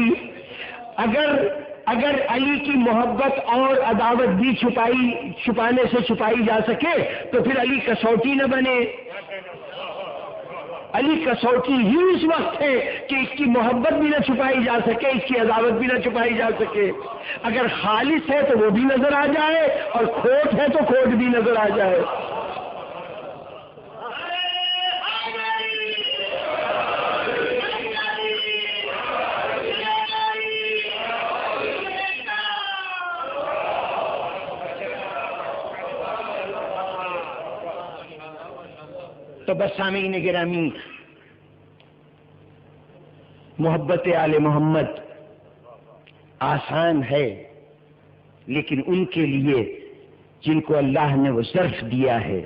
اگر علی کی محبت اور عداوت بھی چھپانے سے چھپائی جا سکے تو پھر علی کسوٹی نہ بنے. علی کسوٹی ہی اس وقت ہے کہ اس کی محبت بھی نہ چھپائی جا سکے، اس کی عداوت بھی نہ چھپائی جا سکے. اگر خالص ہے تو وہ بھی نظر آ جائے، اور کھوٹ ہے تو کھوٹ بھی نظر آ جائے. تو بس سامعین گرامی، محبت آل محمد آسان ہے، لیکن ان کے لیے جن کو اللہ نے وہ ظرف دیا ہے،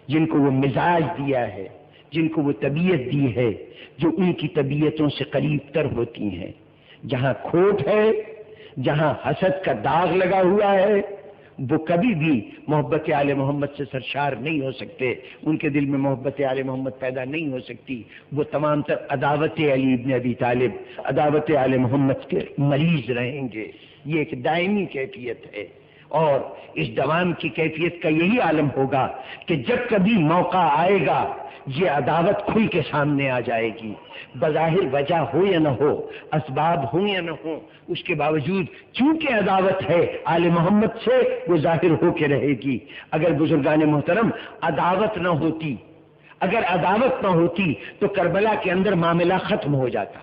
جن کو وہ مزاج دیا ہے، جن کو وہ طبیعت دی ہے جو ان کی طبیعتوں سے قریب تر ہوتی ہیں، جہاں کھوٹ ہے، جہاں حسد کا داغ لگا ہوا ہے، وہ کبھی بھی محبت آل محمد سے سرشار نہیں ہو سکتے. ان کے دل میں محبت آل محمد پیدا نہیں ہو سکتی. وہ تمام تر عداوت علی بن ابی طالب، عداوت آل محمد کے مریض رہیں گے. یہ ایک دائمی کیفیت ہے، اور اس دوام کی کیفیت کا یہی عالم ہوگا کہ جب کبھی موقع آئے گا یہ عداوت کھل کے سامنے آ جائے گی. بظاہر وجہ ہو یا نہ ہو، اسباب ہوں یا نہ ہو، اس کے باوجود چونکہ عداوت ہے آل محمد سے، وہ ظاہر ہو کے رہے گی. اگر بزرگان محترم عداوت نہ ہوتی، اگر عداوت نہ ہوتی تو کربلا کے اندر معاملہ ختم ہو جاتا.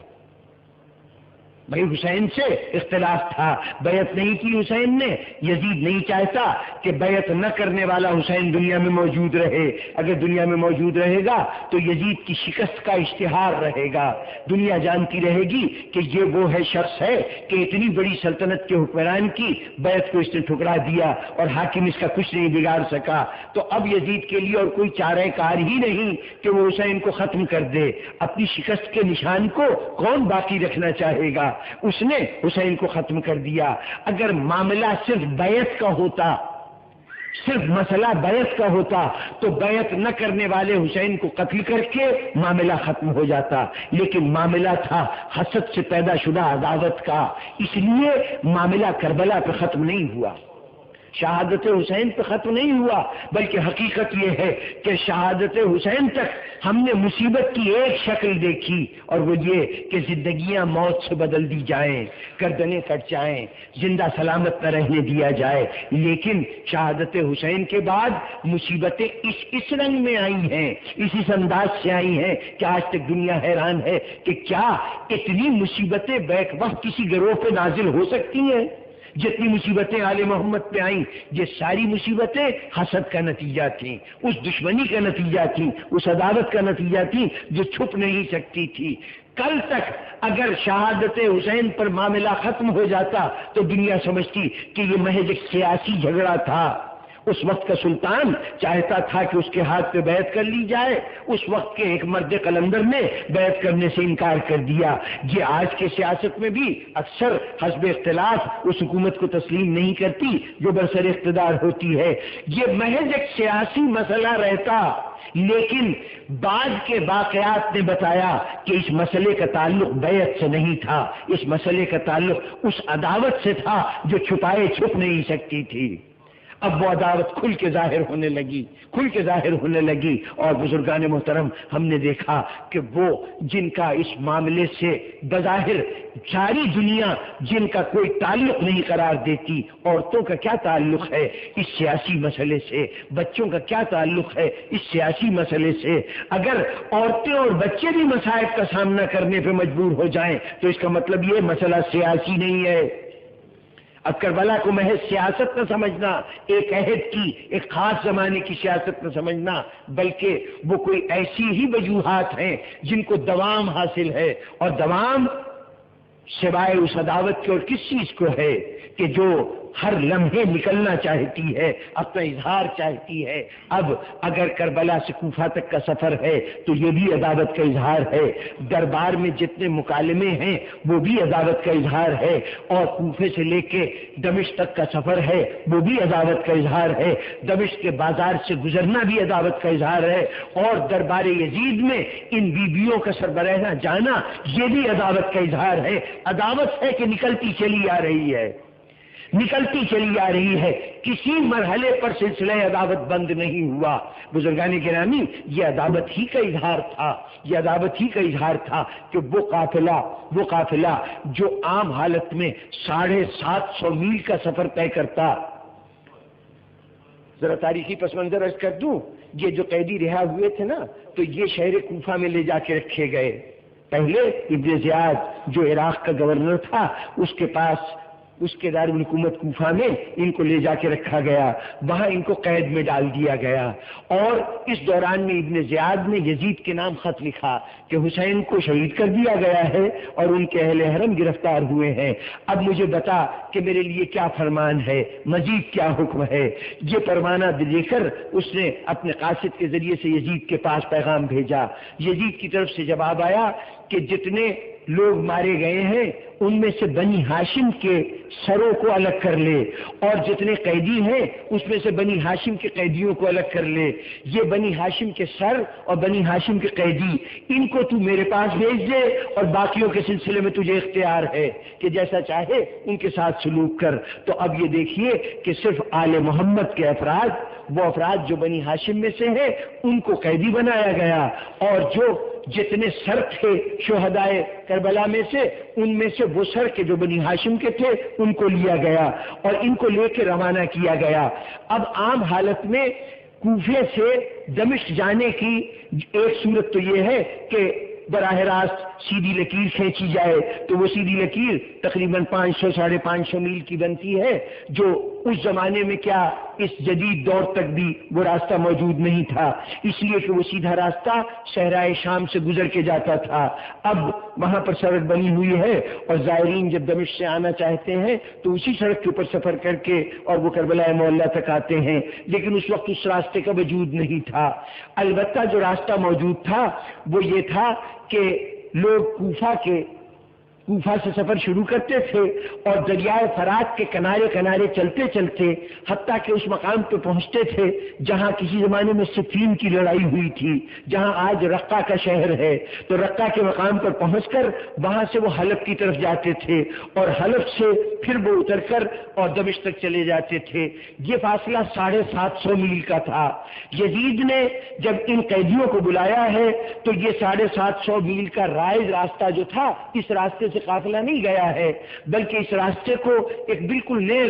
بھائی حسین سے اختلاف تھا، بیعت نہیں کی حسین نے. یزید نہیں چاہتا کہ بیعت نہ کرنے والا حسین دنیا میں موجود رہے. اگر دنیا میں موجود رہے گا تو یزید کی شکست کا اشتہار رہے گا. دنیا جانتی رہے گی کہ یہ وہ ہے شخص ہے کہ اتنی بڑی سلطنت کے حکمران کی بیعت کو اس نے ٹھکرا دیا اور حاکم اس کا کچھ نہیں بگاڑ سکا. تو اب یزید کے لیے اور کوئی چارہ کار ہی نہیں کہ وہ حسین کو ختم کر دے. اپنی شکست کے نشان کو کون باقی رکھنا چاہے گا؟ اس نے حسین کو ختم کر دیا. اگر معاملہ صرف بیعت کا ہوتا، صرف مسئلہ بیعت کا ہوتا تو بیعت نہ کرنے والے حسین کو قتل کر کے معاملہ ختم ہو جاتا. لیکن معاملہ تھا حسد سے پیدا شدہ عداوت کا، اس لیے معاملہ کربلا پہ ختم نہیں ہوا. شہادت حسین پہ ختم نہیں ہوا، بلکہ حقیقت یہ ہے کہ شہادت حسین تک ہم نے مصیبت کی ایک شکل دیکھی، اور وہ یہ کہ زندگیاں موت سے بدل دی جائیں، گردنیں کٹ جائیں، زندہ سلامت نہ رہنے دیا جائے، لیکن شہادت حسین کے بعد مصیبتیں اس رنگ میں آئی ہیں، اس انداز سے آئی ہیں کہ آج تک دنیا حیران ہے کہ کیا اتنی مصیبتیں بیک وقت کسی گروہ پہ نازل ہو سکتی ہیں؟ جتنی مصیبتیں آل محمد پہ آئیں، یہ ساری مصیبتیں حسد کا نتیجہ تھیں، اس دشمنی کا نتیجہ تھیں، اس عداوت کا نتیجہ تھیں جو چھپ نہیں سکتی تھی۔ کل تک اگر شہادت حسین پر معاملہ ختم ہو جاتا تو دنیا سمجھتی کہ یہ محض ایک سیاسی جھگڑا تھا۔ اس وقت کا سلطان چاہتا تھا کہ اس کے ہاتھ پہ بیعت کر لی جائے، اس وقت کے ایک مرد قلندر نے بیعت کرنے سے انکار کر دیا۔ یہ آج کے سیاست میں بھی اکثر حسب اختلاف اس حکومت کو تسلیم نہیں کرتی جو برسر اقتدار ہوتی ہے۔ یہ محض ایک سیاسی مسئلہ رہتا، لیکن بعد کے واقعات نے بتایا کہ اس مسئلے کا تعلق بیعت سے نہیں تھا، اس مسئلے کا تعلق اس عداوت سے تھا جو چھپائے چھپ نہیں سکتی تھی۔ اب وہ عداوت کھل کے ظاہر ہونے لگی، اور بزرگان محترم ہم نے دیکھا کہ وہ جن کا اس معاملے سے بظاہر ساری دنیا جن کا کوئی تعلق نہیں قرار دیتی، عورتوں کا کیا تعلق ہے اس سیاسی مسئلے سے، بچوں کا کیا تعلق ہے اس سیاسی مسئلے سے، اگر عورتیں اور بچے بھی مصائب کا سامنا کرنے پہ مجبور ہو جائیں تو اس کا مطلب یہ مسئلہ سیاسی نہیں ہے۔ اب کربلا کو محض سیاست نہ سمجھنا، ایک عہد کی، ایک خاص زمانے کی سیاست نہ سمجھنا، بلکہ وہ کوئی ایسی ہی وجوہات ہیں جن کو دوام حاصل ہے، اور دوام سوائے اس عداوت کے اور کس چیز کو ہے کہ جو ہر لمحے نکلنا چاہتی ہے، اپنا اظہار چاہتی ہے۔ اب اگر کربلا سے کوفہ تک کا سفر ہے تو یہ بھی عداوت کا اظہار ہے، دربار میں جتنے مکالمے ہیں وہ بھی عداوت کا اظہار ہے، اور کوفے سے لے کے دمشق تک کا سفر ہے وہ بھی عداوت کا اظہار ہے، دمشق کے بازار سے گزرنا بھی عداوت کا اظہار ہے، اور دربار یزید میں ان بیویوں کا سربراہ جانا یہ بھی عداوت کا اظہار ہے۔ عداوت ہے کہ نکلتی چلی آ رہی ہے، کسی مرحلے پر سلسلہ عداوت بند نہیں ہوا۔ بزرگان گرامی، یہ عداوت ہی کا اظہار تھا کہ وہ قافلہ جو عام حالت میں 750 میل کا سفر طے کرتا۔ ذرا تاریخی پس منظر عرض کر دوں، یہ جو قیدی رہا ہوئے تھے نا، تو یہ شہر کوفہ میں لے جا کے رکھے گئے۔ پہلے ابن زیاد جو عراق کا گورنر تھا، اس کے پاس اس کے دارالحکومت کوفہ میں ان کو لے جا کے رکھا گیا، وہاں ان کو قید میں ڈال دیا گیا، اور اس دوران میں ابن زیاد نے یزید کے نام خط لکھا کہ حسین کو شہید کر دیا گیا ہے اور ان کے اہل حرم گرفتار ہوئے ہیں، اب مجھے بتا کہ میرے لیے کیا فرمان ہے، مزید کیا حکم ہے۔ یہ پروانہ دے کر اس نے اپنے قاصد کے ذریعے سے یزید کے پاس پیغام بھیجا۔ یزید کی طرف سے جواب آیا کہ جتنے لوگ مارے گئے ہیں ان میں سے بنی ہاشم کے سروں کو الگ کر لے، اور جتنے قیدی ہیں اس میں سے بنی ہاشم کے قیدیوں کو الگ کر لے۔ یہ بنی ہاشم کے سر اور بنی ہاشم کے قیدی، ان کو تو میرے پاس بھیج دے، اور باقیوں کے سلسلے میں تجھے اختیار ہے کہ جیسا چاہے ان کے ساتھ سلوک کر۔ تو اب یہ دیکھیے کہ صرف آل محمد کے افراد، وہ افراد جو بنی ہاشم میں سے ہیں، ان کو قیدی بنایا گیا، اور جو جتنے سر تھے شہدائے کربلا میں سے، ان میں سے وہ سر کے جو بنی ہاشم کے تھے ان کو لیا گیا اور ان کو لے کے روانہ کیا گیا۔ اب عام حالت میں کوفے سے دمشق جانے کی ایک صورت تو یہ ہے کہ براہ راست سیدھی لکیر کھینچی جائے، تو وہ سیدھی لکیر تقریباً 500-550 میل کی بنتی ہے، جو اس زمانے میں کیا اس جدید دور تک بھی وہ راستہ موجود نہیں تھا، اس لیے کہ وہ سیدھا راستہ صحرائے شام سے گزر کے جاتا تھا۔ اب وہاں پر سڑک بنی ہوئی ہے، اور زائرین جب دمشق سے آنا چاہتے ہیں تو اسی سڑک کے اوپر سفر کر کے اور وہ کربلا معلیٰ تک آتے ہیں، لیکن اس وقت اس راستے کا وجود نہیں تھا۔ البتہ جو راستہ موجود تھا وہ یہ تھا کہ لوگ کوفہ کے کوفہ سے سفر شروع کرتے تھے اور دریائے فرات کے کنارے کنارے چلتے چلتے حتیٰ کہ اس مقام پہ پہنچتے تھے جہاں کسی زمانے میں صفین کی لڑائی ہوئی تھی، جہاں آج رقہ کا شہر ہے، تو رقہ کے مقام پر پہنچ کر وہاں سے وہ حلب کی طرف جاتے تھے اور حلب سے پھر وہ اتر کر اور دمشق تک چلے جاتے تھے۔ یہ فاصلہ 750 میل کا تھا۔ یزید نے جب ان قیدیوں کو بلایا ہے تو یہ 750 میل کا رائج راستہ جو تھا اس راستے سے قافلہ نہیں گیا ہے، بلکہ اس راستے کو ایک بالکل نئے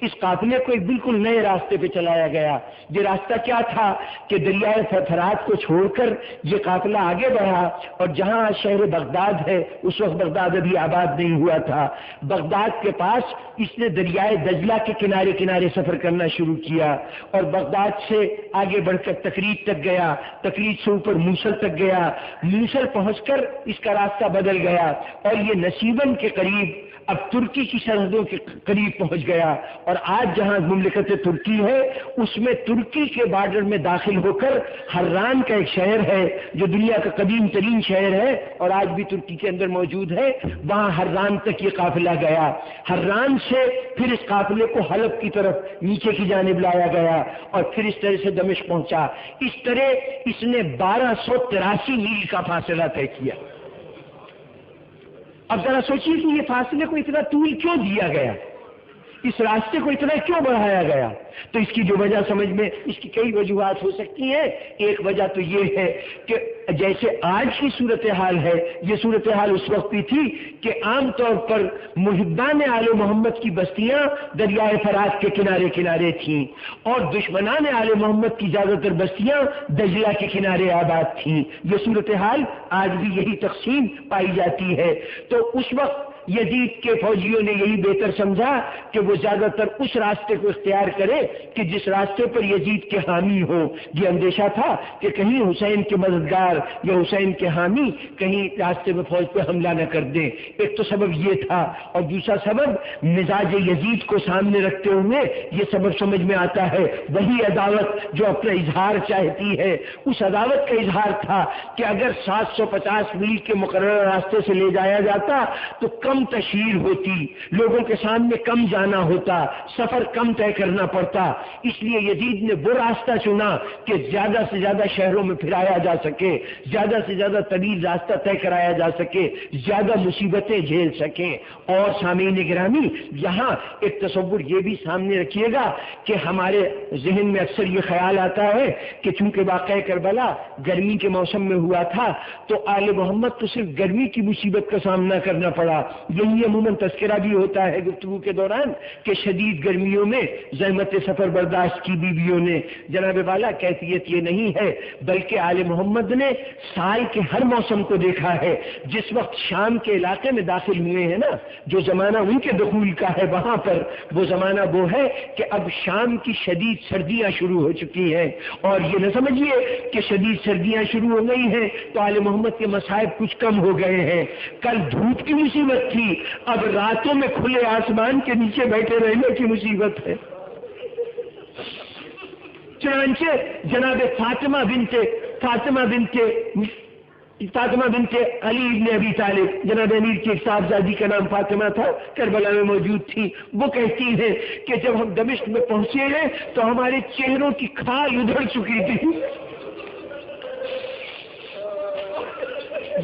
اس قافلے کو ایک بالکل نئے راستے پہ چلایا گیا۔ یہ راستہ کیا تھا کہ دریائے فرات کو چھوڑ کر یہ قافلہ آگے بڑھا اور جہاں شہر بغداد ہے، اس وقت بغداد ابھی آباد نہیں ہوا تھا، بغداد کے پاس اس نے دریائے دجلہ کے کنارے کنارے سفر کرنا شروع کیا اور بغداد سے آگے بڑھ کر تکریت تک گیا، تکریت سے اوپر موصل تک گیا، موصل پہنچ کر اس کا راستہ بدل گیا اور یہ نسیبن کے قریب اب ترکی کی سرحدوں کے قریب پہنچ گیا اور آج جہاں مملکت ترکی ہے اس میں ترکی کے بارڈر میں داخل ہو کر حران کا ایک شہر ہے جو دنیا کا قدیم ترین شہر ہے اور آج بھی ترکی کے اندر موجود ہے، وہاں حران تک یہ قافلہ گیا۔ حران سے پھر اس قافلے کو حلب کی طرف نیچے کی جانب لایا گیا اور پھر اس طرح سے دمشق پہنچا۔ اس طرح اس نے 1283 میل کا فاصلہ طے کیا۔ اب ذرا سوچیے کہ یہ فاصلے کو اتنا طول کیوں دیا گیا، اس راستے کو اتنا کیوں بڑھایا گیا؟ تو اس کی جو وجہ سمجھ میں اس کی کئی وجوہات ہو سکتی ہیں۔ ایک وجہ تو یہ ہے کہ جیسے آج کی صورتحال ہے، یہ صورتحال اس وقت بھی تھی کہ عام طور پر محبان آل محمد کی بستیاں دریائے فرات کے کنارے کنارے تھیں اور دشمنان آل محمد کی زیادہ تر بستیاں دجلہ کے کنارے آباد تھیں۔ یہ صورتحال آج بھی یہی تقسیم پائی جاتی ہے۔ تو اس وقت یزید کے فوجیوں نے یہی بہتر سمجھا کہ وہ زیادہ تر اس راستے کو اختیار کرے کہ جس راستے پر یزید کے حامی ہو۔ یہ اندیشہ تھا کہ کہیں حسین کے مددگار یا حسین کے حامی کہیں راستے میں فوج پہ حملہ نہ کر دیں۔ ایک تو سبب یہ تھا اور دوسرا سبب مزاج یزید کو سامنے رکھتے ہوئے یہ سبب سمجھ میں آتا ہے، وہی عداوت جو اپنا اظہار چاہتی ہے، اس عداوت کا اظہار تھا کہ اگر 750 میل کے مقررہ راستے سے لے جایا جاتا تو کم تشہیر ہوتی، لوگوں کے سامنے کم جانا ہوتا، سفر کم طے کرنا پڑتا۔ اس لیے یزید نے وہ راستہ چنا کہ زیادہ سے زیادہ شہروں میں پھرایا جا سکے، زیادہ سے زیادہ طویل راستہ طے کرایا جا سکے، زیادہ مصیبتیں جھیل سکیں۔ اور سامعین گرامی، یہاں ایک تصور یہ بھی سامنے رکھیے گا کہ ہمارے ذہن میں اکثر یہ خیال آتا ہے کہ چونکہ واقعہ کربلا گرمی کے موسم میں ہوا تھا تو آل محمد کو صرف گرمی کی مصیبت کا سامنا کرنا پڑا۔ یہی عموماً تذکرہ بھی ہوتا ہے گفتگو کے دوران کہ شدید گرمیوں میں زحمت سفر برداشت کی بیویوں نے۔ جناب والا، کیفیت یہ نہیں ہے بلکہ آل محمد نے سال کے ہر موسم کو دیکھا ہے۔ جس وقت شام کے علاقے میں داخل ہوئے ہیں نا، جو زمانہ ان کے دخول کا ہے وہاں پر وہ زمانہ وہ ہے کہ اب شام کی شدید سردیاں شروع ہو چکی ہیں اور یہ نہ سمجھیے کہ شدید سردیاں شروع ہو گئی ہیں تو آل محمد کے مصائب کچھ کم ہو گئے ہیں۔ کل دھوپ کی مصیبت تھی، اب راتوں میں کھلے آسمان کے نیچے بیٹھے رہنے کی مصیبت ہے۔ چنانچہ جناب فاطمہ بنت علی ابن ابی طالب، جناب امیر کی ایک صاحبزادی کا نام فاطمہ تھا، کربلا میں موجود تھی، وہ کہتی ہیں کہ جب ہم دمشق میں پہنچے ہیں تو ہمارے چہروں کی کھال ادھڑ چکی تھی۔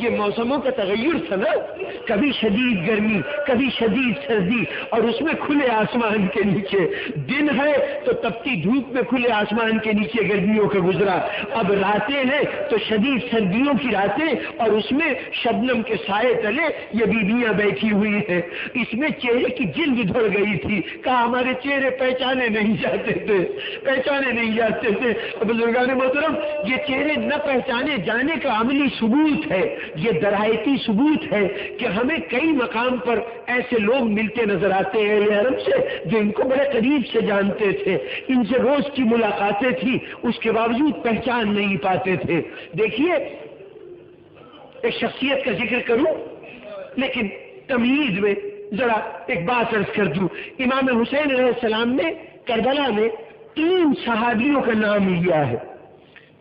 یہ موسموں کا تغیر تھا نا، کبھی شدید گرمی، کبھی شدید سردی اور اس میں کھلے آسمان کے نیچے، دن ہے تو تپتی دھوپ میں کھلے آسمان کے نیچے گرمیوں کا گزرا، اب راتیں ہیں تو شدید سردیوں کی راتیں اور اس میں شبنم کے سائے تلے یہ بیویاں بیٹھی ہوئی ہیں۔ اس میں چہرے کی جلد ادھڑ گئی تھی، کہا ہمارے چہرے پہچانے نہیں جاتے تھے۔ بزرگان محترم، یہ چہرے نہ پہچانے جانے کا عملی ثبوت ہے، یہ درایتی ثبوت ہے کہ ہمیں کئی مقام پر ایسے لوگ ملتے نظر آتے ہیں اہل حرم سے جو ان کو بڑے قریب سے جانتے تھے، ان سے روز کی ملاقاتیں تھی، اس کے باوجود پہچان نہیں پاتے تھے۔ دیکھیے، ایک شخصیت کا ذکر کروں لیکن تمہید میں ذرا ایک بات عرض کر دوں۔ امام حسین علیہ السلام نے کربلا میں 3 صحابیوں کا نام لیا ہے،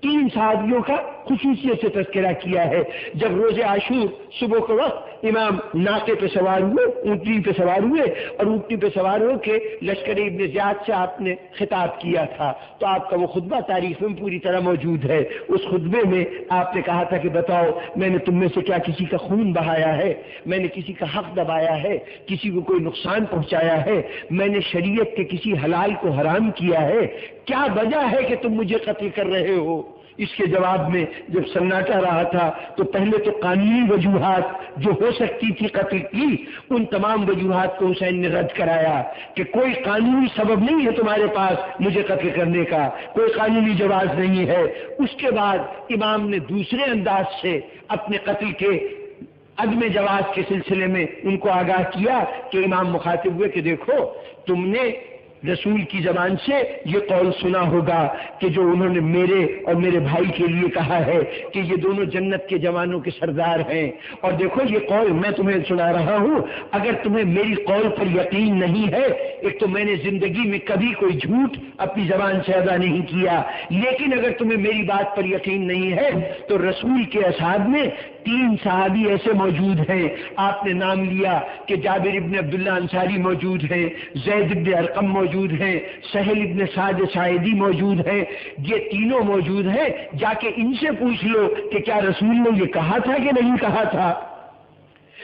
3 صحابیوں کا خصوصیت سے تذکرہ کیا ہے۔ جب روز عاشور صبح کے وقت امام ناقے پہ سوار ہوئے، اونٹنی پہ سوار ہوئے، اور اونٹنی پہ سوار ہو کے لشکر ابن زیاد سے آپ نے خطاب کیا تھا، تو آپ کا وہ خطبہ تاریخ میں پوری طرح موجود ہے۔ اس خطبے میں آپ نے کہا تھا کہ بتاؤ میں نے تم میں سے کیا کسی کا خون بہایا ہے، میں نے کسی کا حق دبایا ہے، کسی کو کوئی نقصان پہنچایا ہے، میں نے شریعت کے کسی حلال کو حرام کیا ہے، کیا وجہ ہے کہ تم مجھے قتل کر رہے ہو؟ اس کے جواب میں جب سناٹا رہا تھا تو پہلے تو قانونی وجوہات جو ہو سکتی تھی قتل کی، ان تمام وجوہات کو حسین نے رد کرایا کہ کوئی قانونی سبب نہیں ہے تمہارے پاس مجھے قتل کرنے کا، کوئی قانونی جواز نہیں ہے۔ اس کے بعد امام نے دوسرے انداز سے اپنے قتل کے عدم جواز کے سلسلے میں ان کو آگاہ کیا کہ امام مخاطب ہوئے کہ دیکھو تم نے رسول کی زبان سے یہ قول سنا ہوگا کہ جو انہوں نے میرے اور میرے بھائی کے لیے کہا ہے کہ یہ دونوں جنت کے جوانوں کے سردار ہیں، اور دیکھو یہ قول میں تمہیں سنا رہا ہوں، اگر تمہیں میری قول پر یقین نہیں ہے، ایک تو میں نے زندگی میں کبھی کوئی جھوٹ اپنی زبان سے ادا نہیں کیا، لیکن اگر تمہیں میری بات پر یقین نہیں ہے تو رسول کے اصحاب میں 3 صحابی ایسے موجود ہیں، آپ نے نام لیا کہ جابر ابن عبداللہ انصاری موجود ہیں، زید ابن ارقم موجود ہیں، سہل ابن سعد ساعدی موجود ہیں، یہ تینوں موجود ہیں، جا کے ان سے پوچھ لو کہ کیا رسول نے یہ کہا تھا کہ نہیں کہا تھا۔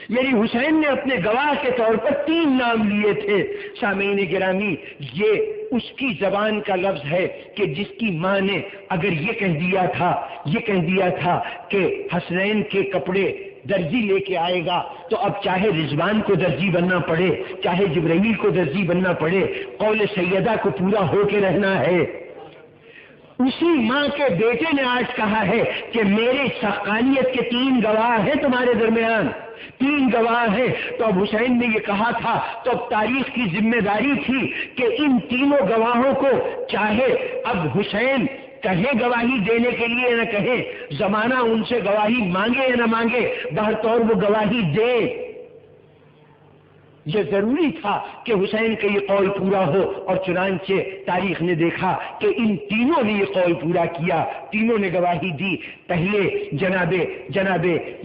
یعنی حسین نے اپنے گواہ کے طور پر 3 نام لیے تھے۔ سامعین گرامی، یہ اس کی زبان کا لفظ ہے کہ جس کی ماں نے اگر یہ کہہ دیا تھا کہ حسنین کے کپڑے درزی لے کے آئے گا تو اب چاہے رضوان کو درزی بننا پڑے، چاہے جبرائیل کو درزی بننا پڑے، قول سیدہ کو پورا ہو کے رہنا ہے۔ اسی ماں کے بیٹے نے آج کہا ہے کہ میرے حقانیت کے 3 گواہ ہیں تمہارے درمیان، 3 گواہ ہیں۔ تو اب حسین نے یہ کہا تھا تو اب تاریخ کی ذمہ داری تھی کہ ان تینوں گواہوں کو، چاہے اب حسین کہیں گواہی دینے کے لیے نہ کہیں، زمانہ ان سے گواہی مانگے یا نہ مانگے، بہرطور وہ گواہی دے۔ یہ ضروری تھا کہ حسین کا یہ قول پورا ہو، اور چنانچہ تاریخ نے دیکھا کہ ان تینوں نے یہ قول پورا کیا، تینوں نے گواہی دی۔ پہلے جناب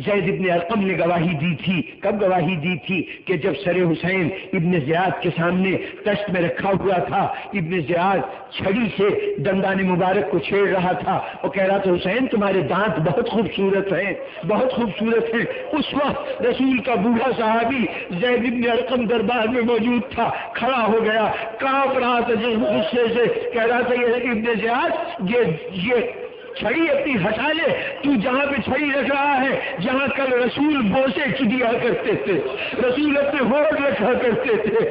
زید ابن ارقم نے گواہی دی تھی۔ کب گواہی دی تھی؟ کہ جب سر حسین ابن زیاد کے سامنے تشت میں رکھا ہوا تھا، ابن زیاد چھڑی سے دندان مبارک کو چھیڑ رہا تھا اور کہہ رہا تھا حسین تمہارے دانت بہت خوبصورت ہیں، بہت خوبصورت ہیں۔ اس وقت رسول کا بوڑھا صحابی زید ابن ارقم دربار میں موجود تھا، کھڑا ہو گیا، کانپ رہا تھا جس غصے سے، کہہ رہا تھا یہ ابن زیاد یہ چھڑی اپنی ہٹا لے، تو جہاں پہ چھڑی رکھ رہا ہے، جہاں کل رسول بوسے دیا کرتے تھے، رسول اپنے ہونٹ رکھا کرتے تھے۔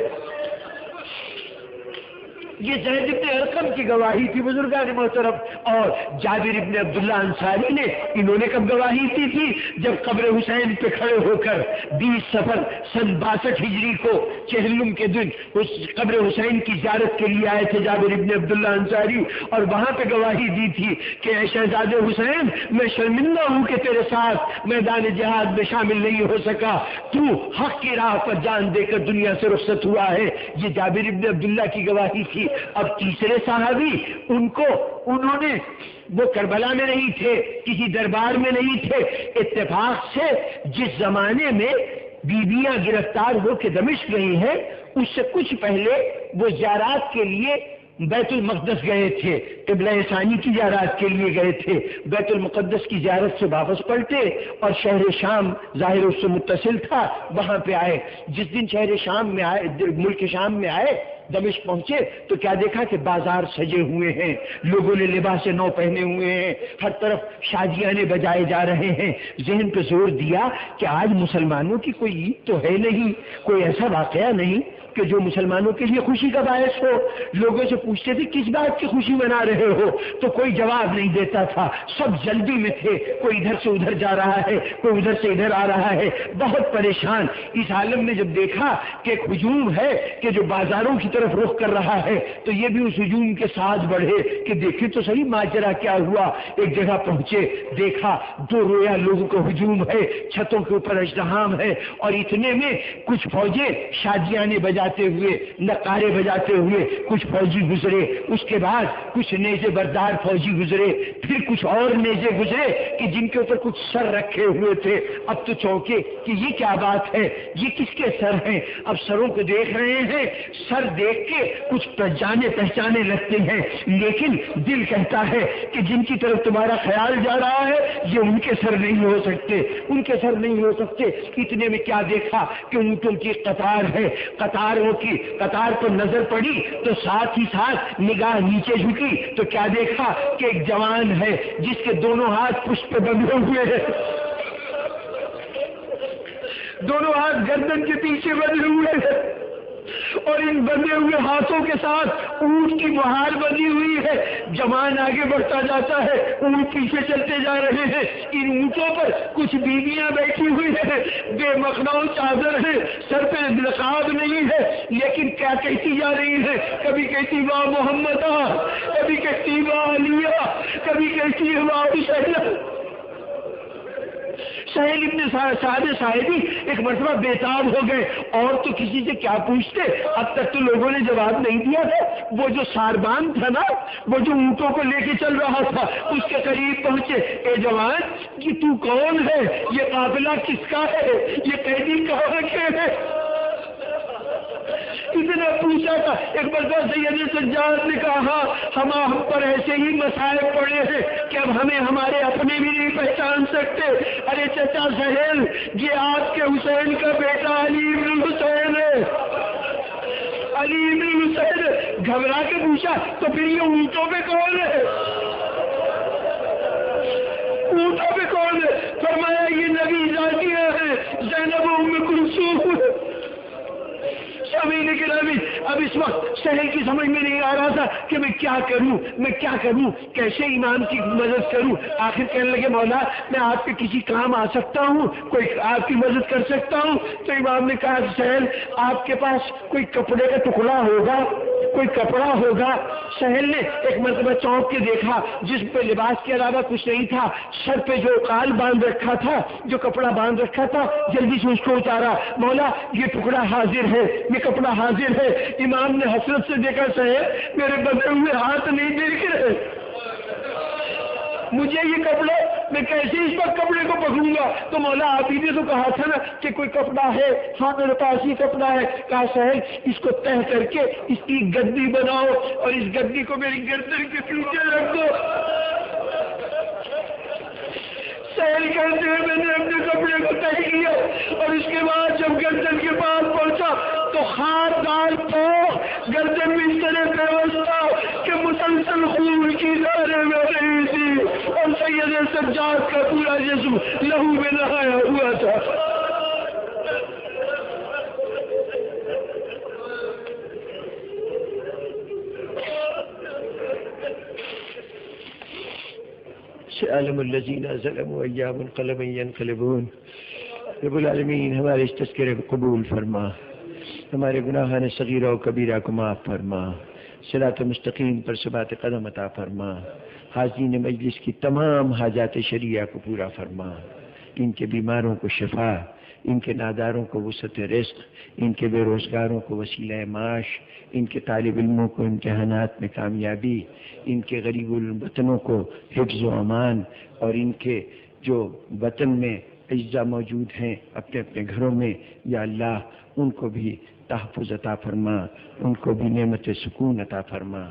یہ زید ابن ارقم کی گواہی تھی بزرگان محترم۔ اور جابر ابن عبداللہ انصاری نے، انہوں نے کب گواہی دی تھی؟ جب قبر حسین پہ کھڑے ہو کر 20 صفر سن 62 ہجری کو چہلم کے دن اس قبر حسین کی زیارت کے لیے آئے تھے جابر ابن عبداللہ انصاری، اور وہاں پہ گواہی دی تھی کہ اے شہزاد حسین میں شرمندہ ہوں کہ تیرے ساتھ میدان جہاد میں شامل نہیں ہو سکا، تو حق کی راہ پر جان دے کر دنیا سے رخصت ہوا ہے۔ یہ جابر ابن عبداللہ کی گواہی تھی۔ اب تیسرے صحابی، انہوں نے، وہ کربلا میں نہیں تھے، کسی دربار میں نہیں تھے، اتفاق سے جس زمانے میں بیویاں گرفتار ہو کے دمشق گئی ہیں اس سے کچھ پہلے وہ زیارات کے لیے بیت المقدس گئے تھے، قبلہ ثانی کی زیارت کے لیے گئے تھے، بیت المقدس کی زیارت سے واپس پلٹے اور شہر شام ظاہر اس سے متصل تھا وہاں پہ آئے۔ جس دن شہر شام میں آئے، ملک شام میں آئے، دمشق پہنچے تو کیا دیکھا کہ بازار سجے ہوئے ہیں، لوگوں نے لباس نو پہنے ہوئے ہیں، ہر طرف شادیانے بجائے جا رہے ہیں۔ ذہن پہ زور دیا کہ آج مسلمانوں کی کوئی عید تو ہے نہیں، کوئی ایسا واقعہ نہیں کہ جو مسلمانوں کے لیے خوشی کا باعث ہو۔ لوگوں سے پوچھتے تھے کس بات کی خوشی منا رہے ہو، تو کوئی جواب نہیں دیتا تھا، سب جلدی میں تھے، کوئی ادھر سے ادھر جا رہا ہے، کوئی ادھر سے ادھر آ رہا ہے، بہت پریشان۔ اس عالم میں جب دیکھا کہ ایک ہجوم ہے کہ جو بازاروں کی طرف رخ کر رہا ہے تو یہ بھی اس ہجوم کے ساتھ بڑھے کہ دیکھیں تو صحیح ماجرا کیا ہوا۔ ایک جگہ پہنچے، دیکھا 2 رویا لوگوں کا ہجوم ہے، چھتوں کے اوپر ازدحام ہے، اور اتنے میں کچھ فوجیں شادیانے بجا بجاتے ہوئے، نقارے بجاتے ہوئے کچھ فوجی گزرے، اس کے بعد کچھ نیزے بردار فوجی گزرے، پھر کچھ اور نیزے گزرے کہ جن کے اوپر کچھ سر رکھے ہوئے تھے۔ اب تو چونکے کہ یہ کیا بات ہے، یہ کس کے سر ہیں؟ اب سروں کو دیکھ رہے ہیں، سر دیکھ کے کچھ جانے پہچانے لگتے ہیں، لیکن دل کہتا ہے کہ جن کی طرف تمہارا خیال جا رہا ہے یہ ان کے سر نہیں ہو سکتے، ان کے سر نہیں ہو سکتے۔ اتنے میں کیا دیکھا کہ اونٹوں کی قطار ہے، قطاروں کی قطار پر نظر پڑی تو ساتھ ہی ساتھ نگاہ نیچے جھکی تو کیا دیکھا کہ ایک جوان ہے جس کے دونوں ہاتھ پشت پہ بندھے ہوئے ہیں، دونوں ہاتھ گردن کے پیچھے بندھے ہوئے ہیں، اور ان بندھے ہوئے ہاتھوں کے ساتھ اونٹ کی مہار بندھی ہوئی ہے۔ جوان آگے بڑھتا جاتا ہے، اونٹ پیچھے چلتے جا رہے ہیں۔ ان اونٹوں پر کچھ بیویاں بیٹھی ہوئی ہیں، بے مخنوں چادر ہے، سر پہ نقاب نہیں ہے، لیکن کیا کہتی جا رہی ہے؟ کبھی کہتی واہ محمد، کبھی کہتی واہ علیہ، کبھی کہتی ہے واہ حسین۔ سہیل ابن سعد صاحبی ایک مرتبہ بےتاب ہو گئے، اور تو کسی سے کیا پوچھتے، اب تک تو لوگوں نے جواب نہیں دیا تھا۔ وہ جو ساربان تھا نا، وہ جو اونٹوں کو لے کے چل رہا تھا، اس کے قریب پہنچے، اے جوان یہ تو کون ہے؟ یہ قافلہ کس کا ہے؟ یہ قیدی کہاں کے ہے؟ اتنا پوچھا تھا۔ ایک مرتبہ سید سجاد نے کہا ہم پر ایسے ہی مسائل پڑے ہیں کہ اب ہمیں ہمارے اپنے بھی نہیں پہچان سکتے۔ ارے چچا سہیل، یہ آپ کے حسین کا بیٹا علی بن حسین ہے، علی بن حسین۔ گھبرا کے پوچھا تو پھر یہ اونٹوں پہ کون ہے؟ اونٹوں پہ کون ہے؟ فرمایا یہ نبی زادیاں ہیں، زینب ام کلثوم۔ سامعین گرامی، اب اس وقت سہیل کی سمجھ میں نہیں آ رہا تھا کہ میں کیا کروں، کیسے امام کی مدد کروں۔ آخر کہنے لگے مولا میں آپ کے کسی کام آ سکتا ہوں، کوئی آپ کی مدد کر سکتا ہوں؟ تو امام نے کہا سہیل آپ کے پاس کوئی کپڑے کا ٹکڑا ہوگا، کوئی کپڑا ہوگا؟ سہیل نے ایک مرتبہ چونک کے دیکھا، جس پہ لباس کے علاوہ کچھ نہیں تھا، سر پہ جو قال باندھ رکھا تھا، جو کپڑا باندھ رکھا تھا، جلدی سے اس کو اتارا۔ مولا یہ ٹکڑا حاضر ہے، یہ کپڑا حاضر ہے۔ امام نے حسرت سے دیکھا سہیل میرے بندھے ہوئے ہاتھ نہیں دیکھ رہے، مجھے یہ کپڑا، میں کیسے اس وقت کپڑے کو پکڑوں گا؟ تو مولا آپ ہی نے تو کہا تھا نا کہ کوئی کپڑا ہے، ہاں میرے پاس ہی کپڑا ہے۔ کہا سہیل اس کو تہ کر کے اس کی گدی بناؤ اور اس گدی کو میری گردن کے پیچھے رکھ دو۔ سہیل کہتے ہیں میں نے اپنے کپڑے کو تہ کیا، اور اس کے بعد جب گردن کے پاس پہنچا تو ہاتھ ڈال پو گردن میں اس طرح پیوستہ کہ مسلسل خون کی دھاریں بہ رہی تھی، اور سید سجاد کا پورا جسم لہو میں نہایا ہوا تھا۔ سألم الذين ظلموا أيام منقلب ينقلبون۔ رب العالمین ہمارے اس تذکرے کو قبول فرما، ہمارے گناہان صغیرہ و کبیرہ کو معاف فرما، صراط مستقیم پر ثبات قدم عطا فرما، حاضرین مجلس کی تمام حاجات شریعہ کو پورا فرما، ان کے بیماروں کو شفا، ان کے ناداروں کو وسعت رزق، ان کے بے روزگاروں کو وسیلہ معاش، ان کے طالب علموں کو امتحانات میں کامیابی، ان کے غریب الوطنوں کو حفظ و امان، اور ان کے جو وطن میں اجزا موجود ہیں اپنے اپنے گھروں میں، یا اللہ ان کو بھی تحفظ عطا فرما، ان کو بھی نعمت سکون عطا فرما۔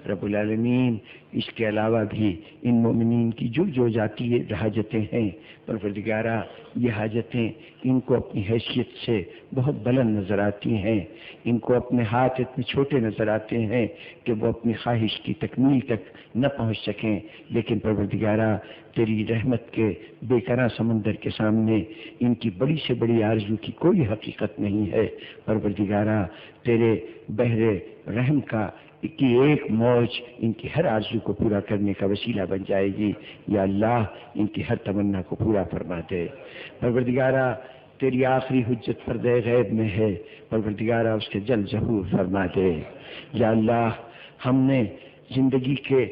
رب العالمین اس کے علاوہ بھی ان مومنین کی جو جو ذاتی حاجتیں ہیں، پروردگارہ یہ حاجتیں ان کو اپنی حیثیت سے بہت بلند نظر آتی ہیں، ان کو اپنے ہاتھ اتنے چھوٹے نظر آتے ہیں کہ وہ اپنی خواہش کی تکمیل تک نہ پہنچ سکیں، لیکن پروردگارہ تیری رحمت کے بے کرا سمندر کے سامنے ان کی بڑی سے بڑی آرزو کی کوئی حقیقت نہیں ہے۔ پروردگارہ تیرے بحر رحم کا کی ایک موج ان کی ہر آرزو کو پورا کرنے کا وسیلہ بن جائے گی۔ یا اللہ ان کی ہر تمنا کو پورا فرما دے۔ پروردگارہ تیری آخری حجت فرد غیب میں ہے، پروردگارہ اس کے جلد ظہور فرما دے۔ یا اللہ ہم نے زندگی کے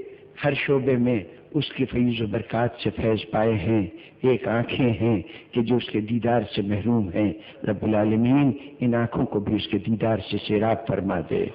ہر شعبے میں اس کے فیض و برکات سے فیض پائے ہیں، ایک آنکھیں ہیں کہ جو اس کے دیدار سے محروم ہیں، رب العالمین ان آنکھوں کو بھی اس کے دیدار سے سیراب فرما دے۔